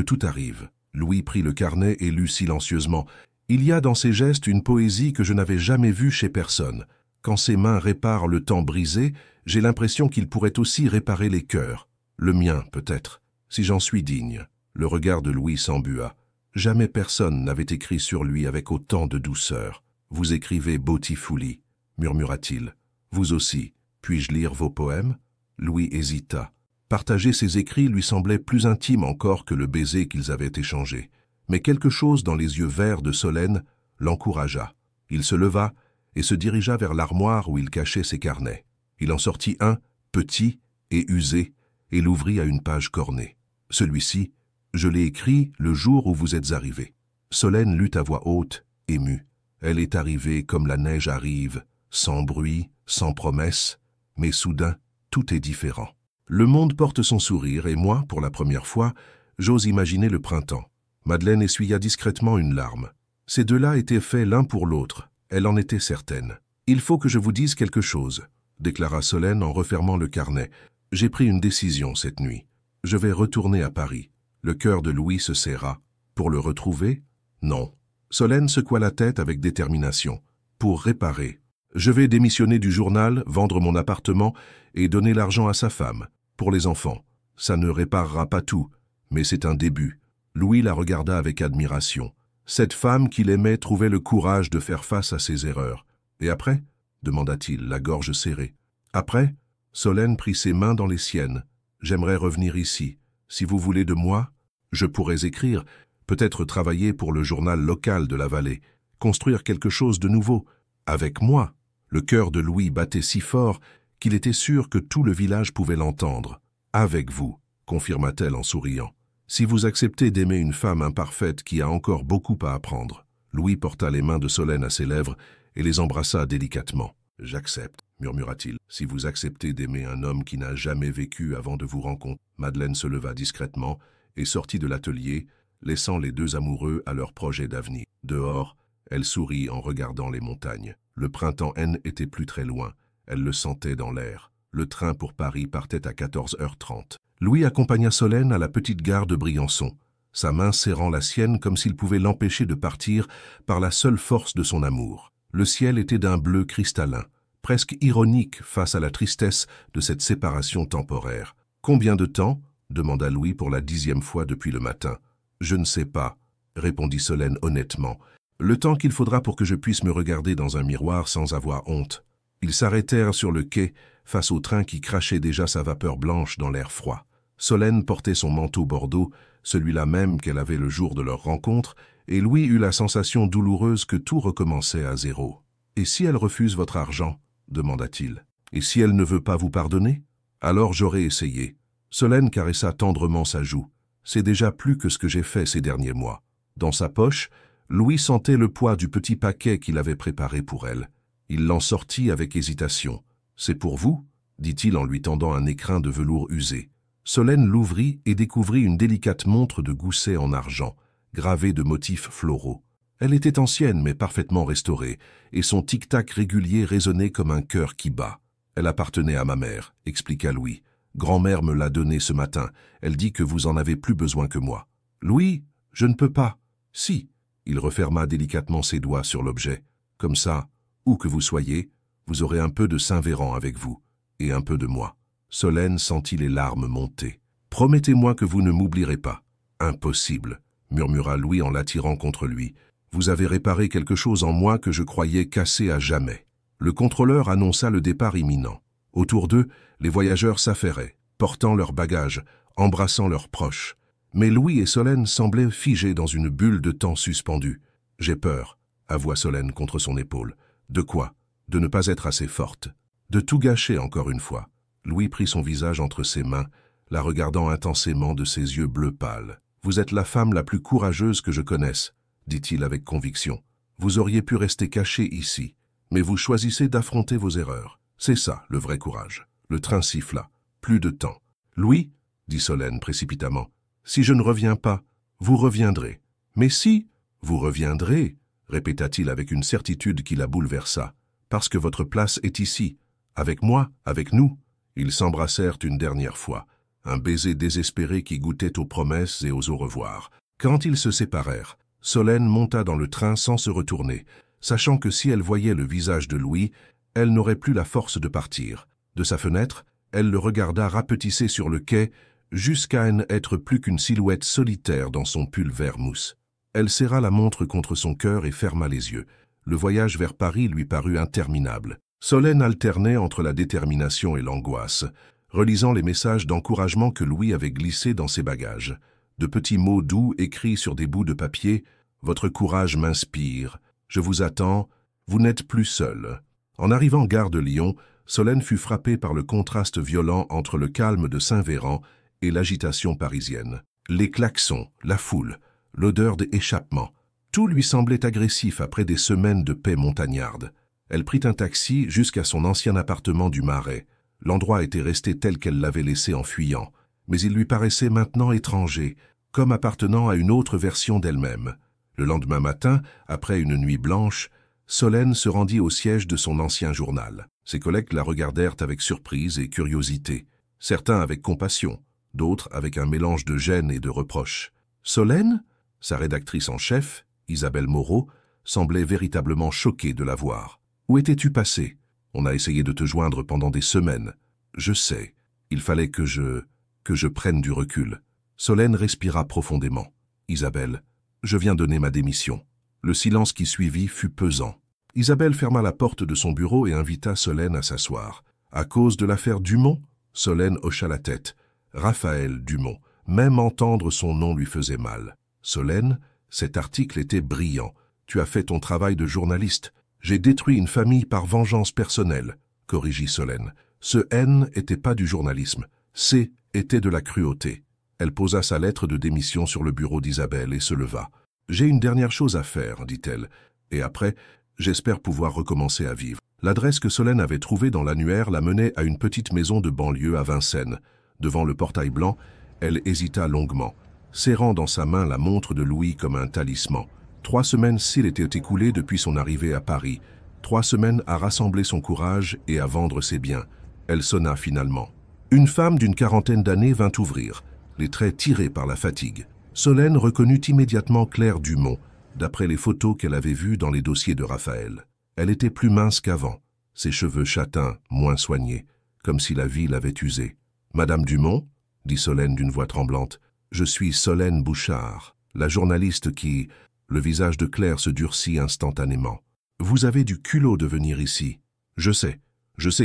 tout arrive. » Louis prit le carnet et lut silencieusement. Il y a dans ses gestes une poésie que je n'avais jamais vue chez personne. Quand ses mains réparent le temps brisé, j'ai l'impression qu'il pourrait aussi réparer les cœurs. Le mien, peut-être, si j'en suis digne. Le regard de Louis s'embua. Jamais personne n'avait écrit sur lui avec autant de douceur. « Vous écrivez Boutifouli, » murmura-t-il. « Vous aussi. Puis-je lire vos poèmes ?» Louis hésita. Partager ses écrits lui semblait plus intime encore que le baiser qu'ils avaient échangé. Mais quelque chose dans les yeux verts de Solène l'encouragea. Il se leva et se dirigea vers l'armoire où il cachait ses carnets. Il en sortit un, petit et usé, et l'ouvrit à une page cornée. Celui-ci, je l'ai écrit le jour où vous êtes arrivé. Solène lut à voix haute, émue. Elle est arrivée comme la neige arrive, sans bruit, sans promesse, mais soudain, tout est différent. Le monde porte son sourire et moi, pour la première fois, j'ose imaginer le printemps. Madeleine essuya discrètement une larme. Ces deux-là étaient faits l'un pour l'autre, elle en était certaine. « Il faut que je vous dise quelque chose », déclara Solène en refermant le carnet. « J'ai pris une décision cette nuit. Je vais retourner à Paris. » Le cœur de Louis se serra. « Pour le retrouver ? Non. » Solène secoua la tête avec détermination. « Pour réparer. Je vais démissionner du journal, vendre mon appartement et donner l'argent à sa femme. Pour les enfants. Ça ne réparera pas tout, mais c'est un début. » Louis la regarda avec admiration. Cette femme qu'il aimait trouvait le courage de faire face à ses erreurs. « Et après » demanda-t-il, la gorge serrée. « Après » Solène prit ses mains dans les siennes. « J'aimerais revenir ici. Si vous voulez de moi, je pourrais écrire, peut-être travailler pour le journal local de la vallée, construire quelque chose de nouveau. Avec moi » Le cœur de Louis battait si fort qu'il était sûr que tout le village pouvait l'entendre. « Avec vous » confirma-t-elle en souriant. « Si vous acceptez d'aimer une femme imparfaite qui a encore beaucoup à apprendre. » Louis porta les mains de Solène à ses lèvres et les embrassa délicatement. « J'accepte, » murmura-t-il, « si vous acceptez d'aimer un homme qui n'a jamais vécu avant de vous rencontrer. » Madeleine se leva discrètement et sortit de l'atelier, laissant les deux amoureux à leur projet d'avenir. Dehors, elle sourit en regardant les montagnes. Le printemps N était plus très loin, elle le sentait dans l'air. Le train pour Paris partait à 14h30. Louis accompagna Solène à la petite gare de Briançon, sa main serrant la sienne comme s'il pouvait l'empêcher de partir par la seule force de son amour. Le ciel était d'un bleu cristallin, presque ironique face à la tristesse de cette séparation temporaire. « Combien de temps ?» demanda Louis pour la 10e fois depuis le matin. « Je ne sais pas », répondit Solène honnêtement. « Le temps qu'il faudra pour que je puisse me regarder dans un miroir sans avoir honte. » Ils s'arrêtèrent sur le quai, face au train qui crachait déjà sa vapeur blanche dans l'air froid. Solène portait son manteau bordeaux, celui-là même qu'elle avait le jour de leur rencontre, et Louis eut la sensation douloureuse que tout recommençait à zéro. « Et si elle refuse votre argent ?» demanda-t-il. « Et si elle ne veut pas vous pardonner ? Alors j'aurai essayé. » Solène caressa tendrement sa joue. « C'est déjà plus que ce que j'ai fait ces derniers mois. » Dans sa poche, Louis sentait le poids du petit paquet qu'il avait préparé pour elle. Il l'en sortit avec hésitation. « C'est pour vous ?» dit-il en lui tendant un écrin de velours usé. Solène l'ouvrit et découvrit une délicate montre de gousset en argent, gravée de motifs floraux. Elle était ancienne mais parfaitement restaurée, et son tic-tac régulier résonnait comme un cœur qui bat. « Elle appartenait à ma mère », expliqua Louis. « Grand-mère me l'a donnée ce matin. Elle dit que vous en avez plus besoin que moi. »« Louis, je ne peux pas. »« Si. » Il referma délicatement ses doigts sur l'objet. « Comme ça, où que vous soyez, vous aurez un peu de Saint-Véran avec vous, et un peu de moi. » Solène sentit les larmes monter. « Promettez-moi que vous ne m'oublierez pas. »« Impossible, » murmura Louis en l'attirant contre lui. « Vous avez réparé quelque chose en moi que je croyais cassé à jamais. » Le contrôleur annonça le départ imminent. Autour d'eux, les voyageurs s'affairaient, portant leurs bagages, embrassant leurs proches. Mais Louis et Solène semblaient figés dans une bulle de temps suspendue. « J'ai peur, » avoua Solène contre son épaule. « De quoi ? De ne pas être assez forte. De tout gâcher encore une fois. » Louis prit son visage entre ses mains, la regardant intensément de ses yeux bleus pâles. « Vous êtes la femme la plus courageuse que je connaisse, » dit-il avec conviction. « Vous auriez pu rester cachée ici, mais vous choisissez d'affronter vos erreurs. C'est ça, le vrai courage. » Le train siffla. Plus de temps. « Louis, » dit Solène précipitamment, « si je ne reviens pas, vous reviendrez. »« Mais si, vous reviendrez, » répéta-t-il avec une certitude qui la bouleversa. « Parce que votre place est ici, avec moi, avec nous. » Ils s'embrassèrent une dernière fois, un baiser désespéré qui goûtait aux promesses et aux au revoir. Quand ils se séparèrent, Solène monta dans le train sans se retourner, sachant que si elle voyait le visage de Louis, elle n'aurait plus la force de partir. De sa fenêtre, elle le regarda rapetisser sur le quai, jusqu'à n'être plus qu'une silhouette solitaire dans son pull vert mousse. Elle serra la montre contre son cœur et ferma les yeux. Le voyage vers Paris lui parut interminable. Solène alternait entre la détermination et l'angoisse. relisant les messages d'encouragement que Louis avait glissés dans ses bagages. De petits mots doux écrits sur des bouts de papier. « Votre courage m'inspire. Je vous attends. Vous n'êtes plus seul. » En arrivant gare de Lyon, Solène fut frappée par le contraste violent entre le calme de Saint-Véran et l'agitation parisienne. Les klaxons, la foule, l'odeur des échappements, tout lui semblait agressif après des semaines de paix montagnarde. Elle prit un taxi jusqu'à son ancien appartement du Marais. L'endroit était resté tel qu'elle l'avait laissé en fuyant, mais il lui paraissait maintenant étranger, comme appartenant à une autre version d'elle-même. Le lendemain matin, après une nuit blanche, Solène se rendit au siège de son ancien journal. Ses collègues la regardèrent avec surprise et curiosité, certains avec compassion, d'autres avec un mélange de gêne et de reproche. Solène, sa rédactrice en chef, Isabelle Moreau, semblait véritablement choquée de la voir. « Où étais-tu passé? On a essayé de te joindre pendant des semaines. Je sais, il fallait que je prenne du recul. » Solène respira profondément. « Isabelle, je viens donner ma démission. » Le silence qui suivit fut pesant. Isabelle ferma la porte de son bureau et invita Solène à s'asseoir. À cause de l'affaire Dumont, Solène hocha la tête. Raphaël Dumont. Même entendre son nom lui faisait mal. Solène, cet article était brillant. Tu as fait ton travail de journaliste. J'ai détruit une famille par vengeance personnelle, corrigit Solène. Ce N était pas du journalisme. C était de la cruauté. Elle posa sa lettre de démission sur le bureau d'Isabelle et se leva. J'ai une dernière chose à faire, dit-elle. Et après, j'espère pouvoir recommencer à vivre. L'adresse que Solène avait trouvée dans l'annuaire la menait à une petite maison de banlieue à Vincennes. Devant le portail blanc, elle hésita longuement, serrant dans sa main la montre de Louis comme un talisman. 3 semaines s'il était écoulées depuis son arrivée à Paris. 3 semaines à rassembler son courage et à vendre ses biens. Elle sonna finalement. Une femme d'une 40aine d'années vint ouvrir, les traits tirés par la fatigue. Solène reconnut immédiatement Claire Dumont, d'après les photos qu'elle avait vues dans les dossiers de Raphaël. Elle était plus mince qu'avant, ses cheveux châtains, moins soignés, comme si la vie l'avait usée. « Madame Dumont ?» dit Solène d'une voix tremblante. « Je suis Solène Bouchard, la journaliste qui... » Le visage de Claire se durcit instantanément. « Vous avez du culot de venir ici. Je sais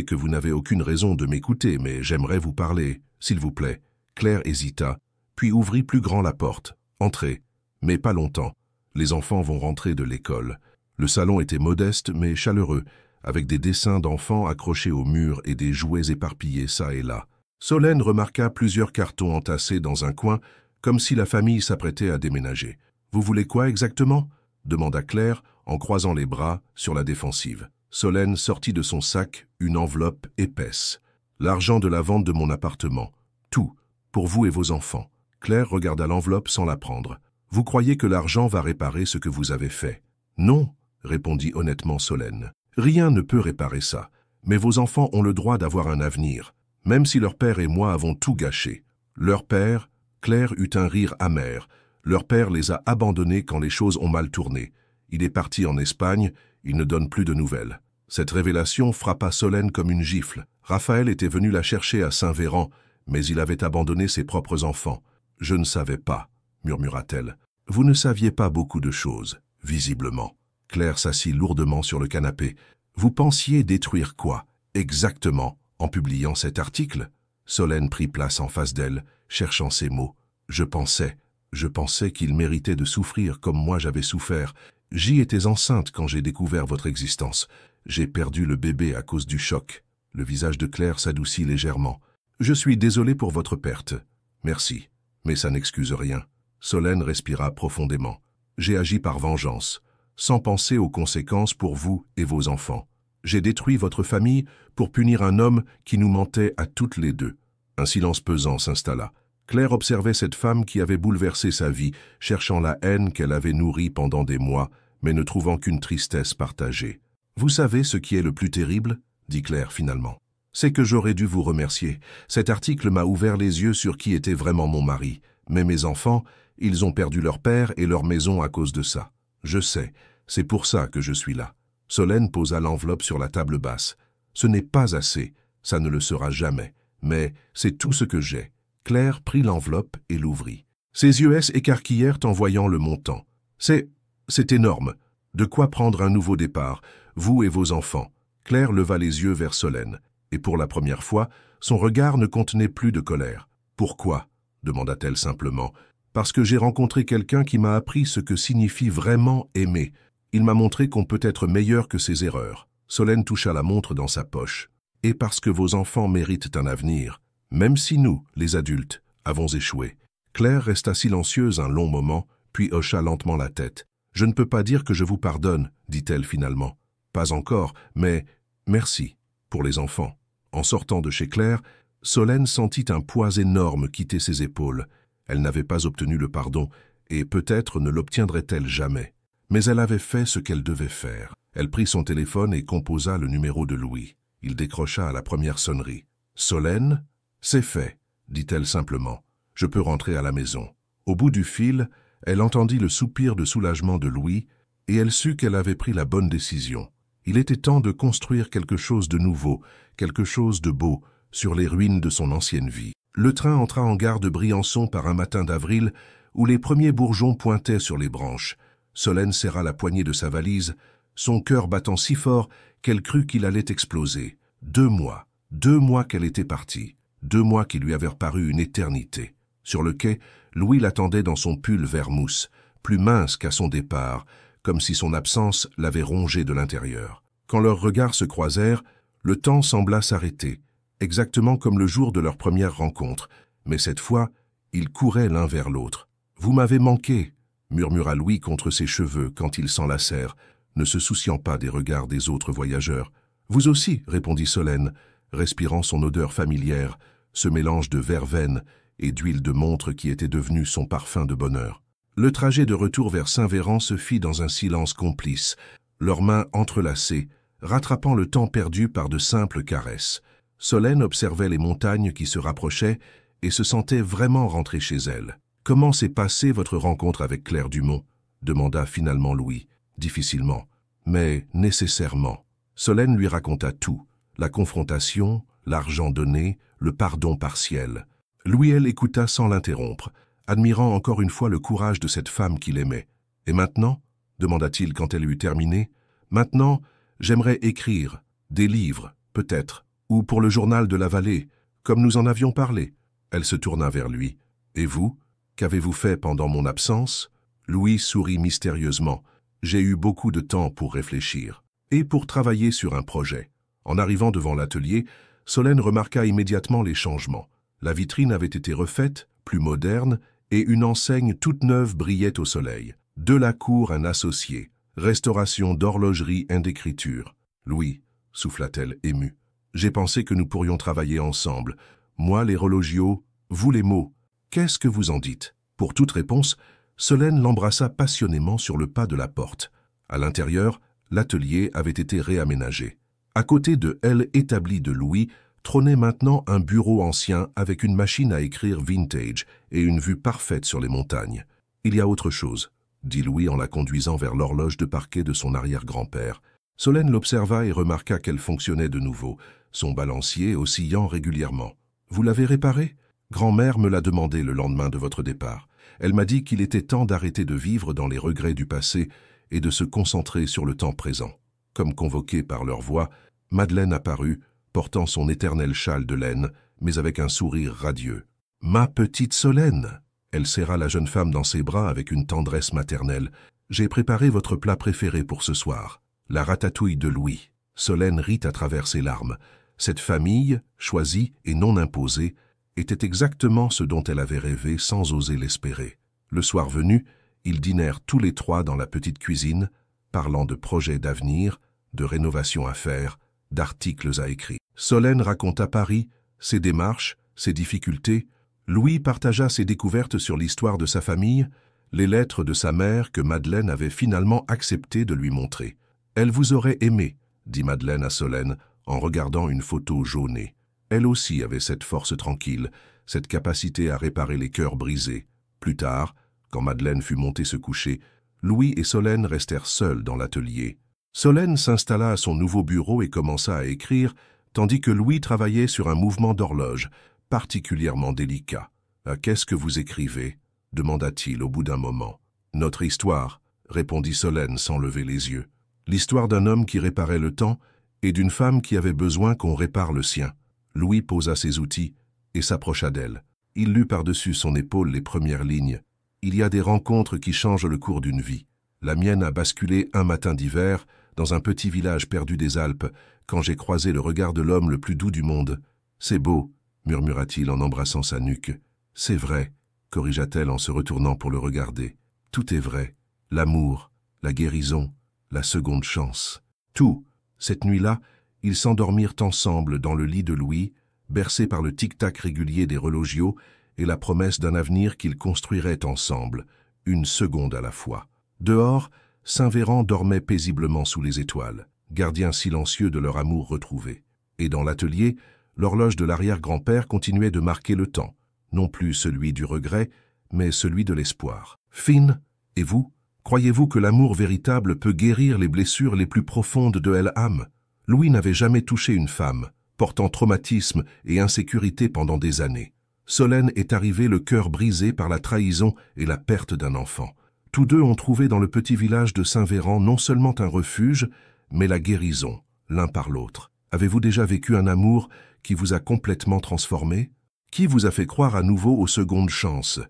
que vous n'avez aucune raison de m'écouter, mais j'aimerais vous parler, s'il vous plaît. » Claire hésita, puis ouvrit plus grand la porte. « Entrez, mais pas longtemps. Les enfants vont rentrer de l'école. » Le salon était modeste mais chaleureux, avec des dessins d'enfants accrochés au mur et des jouets éparpillés çà et là. Solène remarqua plusieurs cartons entassés dans un coin, comme si la famille s'apprêtait à déménager. « Vous voulez quoi exactement ?» demanda Claire, en croisant les bras sur la défensive. Solène sortit de son sac une enveloppe épaisse. « L'argent de la vente de mon appartement. Tout, pour vous et vos enfants. » Claire regarda l'enveloppe sans la prendre. « Vous croyez que l'argent va réparer ce que vous avez fait ?»« Non, » répondit honnêtement Solène. « Rien ne peut réparer ça. Mais vos enfants ont le droit d'avoir un avenir, même si leur père et moi avons tout gâché. Leur père, » Claire eut un rire amer. Leur père les a abandonnés quand les choses ont mal tourné. Il est parti en Espagne, il ne donne plus de nouvelles. Cette révélation frappa Solène comme une gifle. Raphaël était venu la chercher à Saint-Véran, mais il avait abandonné ses propres enfants. « Je ne savais pas, » murmura-t-elle. « Vous ne saviez pas beaucoup de choses, visiblement. » Claire s'assit lourdement sur le canapé. « Vous pensiez détruire quoi, exactement, en publiant cet article ?» Solène prit place en face d'elle, cherchant ses mots. « Je pensais qu'il méritait de souffrir comme moi j'avais souffert. J'y étais enceinte quand j'ai découvert votre existence. J'ai perdu le bébé à cause du choc. » Le visage de Claire s'adoucit légèrement. « Je suis désolée pour votre perte. Merci, mais ça n'excuse rien. » Solène respira profondément. « J'ai agi par vengeance, sans penser aux conséquences pour vous et vos enfants. J'ai détruit votre famille pour punir un homme qui nous mentait à toutes les deux. » Un silence pesant s'installa. Claire observait cette femme qui avait bouleversé sa vie, cherchant la haine qu'elle avait nourrie pendant des mois, mais ne trouvant qu'une tristesse partagée. « Vous savez ce qui est le plus terrible ?» dit Claire finalement. « C'est que j'aurais dû vous remercier. Cet article m'a ouvert les yeux sur qui était vraiment mon mari. Mais mes enfants, ils ont perdu leur père et leur maison à cause de ça. Je sais, c'est pour ça que je suis là. » Solène posa l'enveloppe sur la table basse. « Ce n'est pas assez, ça ne le sera jamais, mais c'est tout ce que j'ai. » Claire prit l'enveloppe et l'ouvrit. Ses yeux écarquillèrent en voyant le montant. « C'est énorme. De quoi prendre un nouveau départ, vous et vos enfants. » Claire leva les yeux vers Solène, et pour la première fois, Son regard ne contenait plus de colère. « Pourquoi ?» demanda-t-elle simplement. « Parce que j'ai rencontré quelqu'un qui m'a appris ce que signifie vraiment aimer. Il m'a montré qu'on peut être meilleur que ses erreurs. » Solène toucha la montre dans sa poche. « Et parce que vos enfants méritent un avenir, même si nous, les adultes, avons échoué. » Claire resta silencieuse un long moment, puis hocha lentement la tête. « Je ne peux pas dire que je vous pardonne, dit-elle finalement. Pas encore, mais merci pour les enfants. » En sortant de chez Claire, Solène sentit un poids énorme quitter ses épaules. Elle n'avait pas obtenu le pardon, et peut-être ne l'obtiendrait-elle jamais. Mais elle avait fait ce qu'elle devait faire. Elle prit son téléphone et composa le numéro de Louis. Il décrocha à la première sonnerie. « Solène, c'est fait, » dit-elle simplement. « Je peux rentrer à la maison. » Au bout du fil, elle entendit le soupir de soulagement de Louis, et elle sut qu'elle avait pris la bonne décision. Il était temps de construire quelque chose de nouveau, quelque chose de beau, sur les ruines de son ancienne vie. Le train entra en gare de Briançon par un matin d'avril, où les premiers bourgeons pointaient sur les branches. Solène serra la poignée de sa valise, son cœur battant si fort qu'elle crut qu'il allait exploser. 2 mois qu'elle était partie, 2 mois qui lui avaient paru une éternité. Sur le quai, Louis l'attendait dans son pull vert mousse, plus mince qu'à son départ, comme si son absence l'avait rongé de l'intérieur. Quand leurs regards se croisèrent, le temps sembla s'arrêter, exactement comme le jour de leur première rencontre, mais cette fois, ils couraient l'un vers l'autre. « Vous m'avez manqué » murmura Louis contre ses cheveux quand ils s'enlacèrent, ne se souciant pas des regards des autres voyageurs. « Vous aussi » répondit Solène, respirant son odeur familière, ce mélange de verveine et d'huile de montre qui était devenu son parfum de bonheur. Le trajet de retour vers Saint-Véran se fit dans un silence complice, leurs mains entrelacées, rattrapant le temps perdu par de simples caresses. Solène observait les montagnes qui se rapprochaient et se sentait vraiment rentrer chez elle. « Comment s'est passée votre rencontre avec Claire Dumont ?» demanda finalement Louis, difficilement, mais nécessairement. Solène lui raconta tout, la confrontation, l'argent donné, le pardon partiel. Louis écouta sans l'interrompre, admirant encore une fois le courage de cette femme qu'il aimait. « Et maintenant » demanda-t-il quand elle eut terminé. « Maintenant, j'aimerais écrire, des livres, peut-être, ou pour le journal de la vallée, comme nous en avions parlé. » Elle se tourna vers lui. « Et vous, qu'avez-vous fait pendant mon absence ?» Louis sourit mystérieusement. « J'ai eu beaucoup de temps pour réfléchir, et pour travailler sur un projet. » En arrivant devant l'atelier, Solène remarqua immédiatement les changements. La vitrine avait été refaite, plus moderne, et une enseigne toute neuve brillait au soleil. Delacour, un associé. Restauration d'horlogerie et d'écriture. « Louis, » souffla-t-elle émue, « j'ai pensé que nous pourrions travailler ensemble. Moi les relogios, vous les mots. Qu'est-ce que vous en dites ?» Pour toute réponse, Solène l'embrassa passionnément sur le pas de la porte. À l'intérieur, l'atelier avait été réaménagé. À côté de l'aile établie de Louis, trônait maintenant un bureau ancien avec une machine à écrire vintage et une vue parfaite sur les montagnes. « Il y a autre chose », dit Louis en la conduisant vers l'horloge de parquet de son arrière-grand-père. Solène l'observa et remarqua qu'elle fonctionnait de nouveau, son balancier oscillant régulièrement. « Vous l'avez réparé ? Grand-mère me l'a demandé le lendemain de votre départ. Elle m'a dit qu'il était temps d'arrêter de vivre dans les regrets du passé et de se concentrer sur le temps présent. » Comme convoquée par leur voix, Madeleine apparut, portant son éternel châle de laine, mais avec un sourire radieux. « Ma petite Solène !» Elle serra la jeune femme dans ses bras avec une tendresse maternelle. « J'ai préparé votre plat préféré pour ce soir, la ratatouille de Louis. » Solène rit à travers ses larmes. Cette famille, choisie et non imposée, était exactement ce dont elle avait rêvé sans oser l'espérer. Le soir venu, ils dînèrent tous les trois dans la petite cuisine, parlant de projets d'avenir, de rénovations à faire, d'articles à écrire. Solène raconta Paris, ses démarches, ses difficultés. Louis partagea ses découvertes sur l'histoire de sa famille, les lettres de sa mère que Madeleine avait finalement accepté de lui montrer. « Elle vous aurait aimé », dit Madeleine à Solène en regardant une photo jaunée. Elle aussi avait cette force tranquille, cette capacité à réparer les cœurs brisés. Plus tard, quand Madeleine fut montée se coucher, Louis et Solène restèrent seuls dans l'atelier. Solène s'installa à son nouveau bureau et commença à écrire, tandis que Louis travaillait sur un mouvement d'horloge, particulièrement délicat. « Qu'est-ce que vous écrivez ?» demanda-t-il au bout d'un moment. « Notre histoire », répondit Solène sans lever les yeux. « L'histoire d'un homme qui réparait le temps et d'une femme qui avait besoin qu'on répare le sien. » Louis posa ses outils et s'approcha d'elle. Il lut par-dessus son épaule les premières lignes. Il y a des rencontres qui changent le cours d'une vie. La mienne a basculé un matin d'hiver, dans un petit village perdu des Alpes, quand j'ai croisé le regard de l'homme le plus doux du monde. « C'est beau », murmura-t-il en embrassant sa nuque. « C'est vrai », corrigea-t-elle en se retournant pour le regarder. « Tout est vrai. L'amour, la guérison, la seconde chance. Tout. » Cette nuit-là, ils s'endormirent ensemble dans le lit de Louis, bercés par le tic-tac régulier des relogios et la promesse d'un avenir qu'ils construiraient ensemble, une seconde à la fois. Dehors, Saint-Véran dormait paisiblement sous les étoiles, gardien silencieux de leur amour retrouvé. Et dans l'atelier, l'horloge de l'arrière-grand-père continuait de marquer le temps, non plus celui du regret, mais celui de l'espoir. Finn, et vous, croyez-vous que l'amour véritable peut guérir les blessures les plus profondes de l'âme? Louis n'avait jamais touché une femme, portant traumatisme et insécurité pendant des années. Solène est arrivée le cœur brisé par la trahison et la perte d'un enfant. Tous deux ont trouvé dans le petit village de Saint-Véran non seulement un refuge, mais la guérison, l'un par l'autre. Avez-vous déjà vécu un amour qui vous a complètement transformé? Qui vous a fait croire à nouveau aux secondes chances?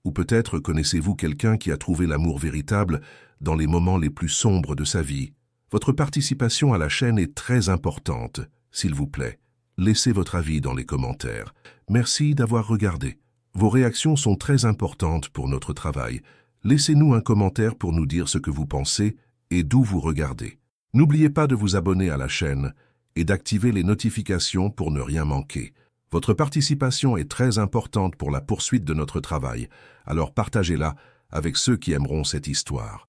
Ou peut-être connaissez-vous quelqu'un qui a trouvé l'amour véritable dans les moments les plus sombres de sa vie? Votre participation à la chaîne est très importante, s'il vous plaît. Laissez votre avis dans les commentaires. Merci d'avoir regardé. Vos réactions sont très importantes pour notre travail. Laissez-nous un commentaire pour nous dire ce que vous pensez et d'où vous regardez. N'oubliez pas de vous abonner à la chaîne et d'activer les notifications pour ne rien manquer. Votre participation est très importante pour la poursuite de notre travail, alors partagez-la avec ceux qui aimeront cette histoire.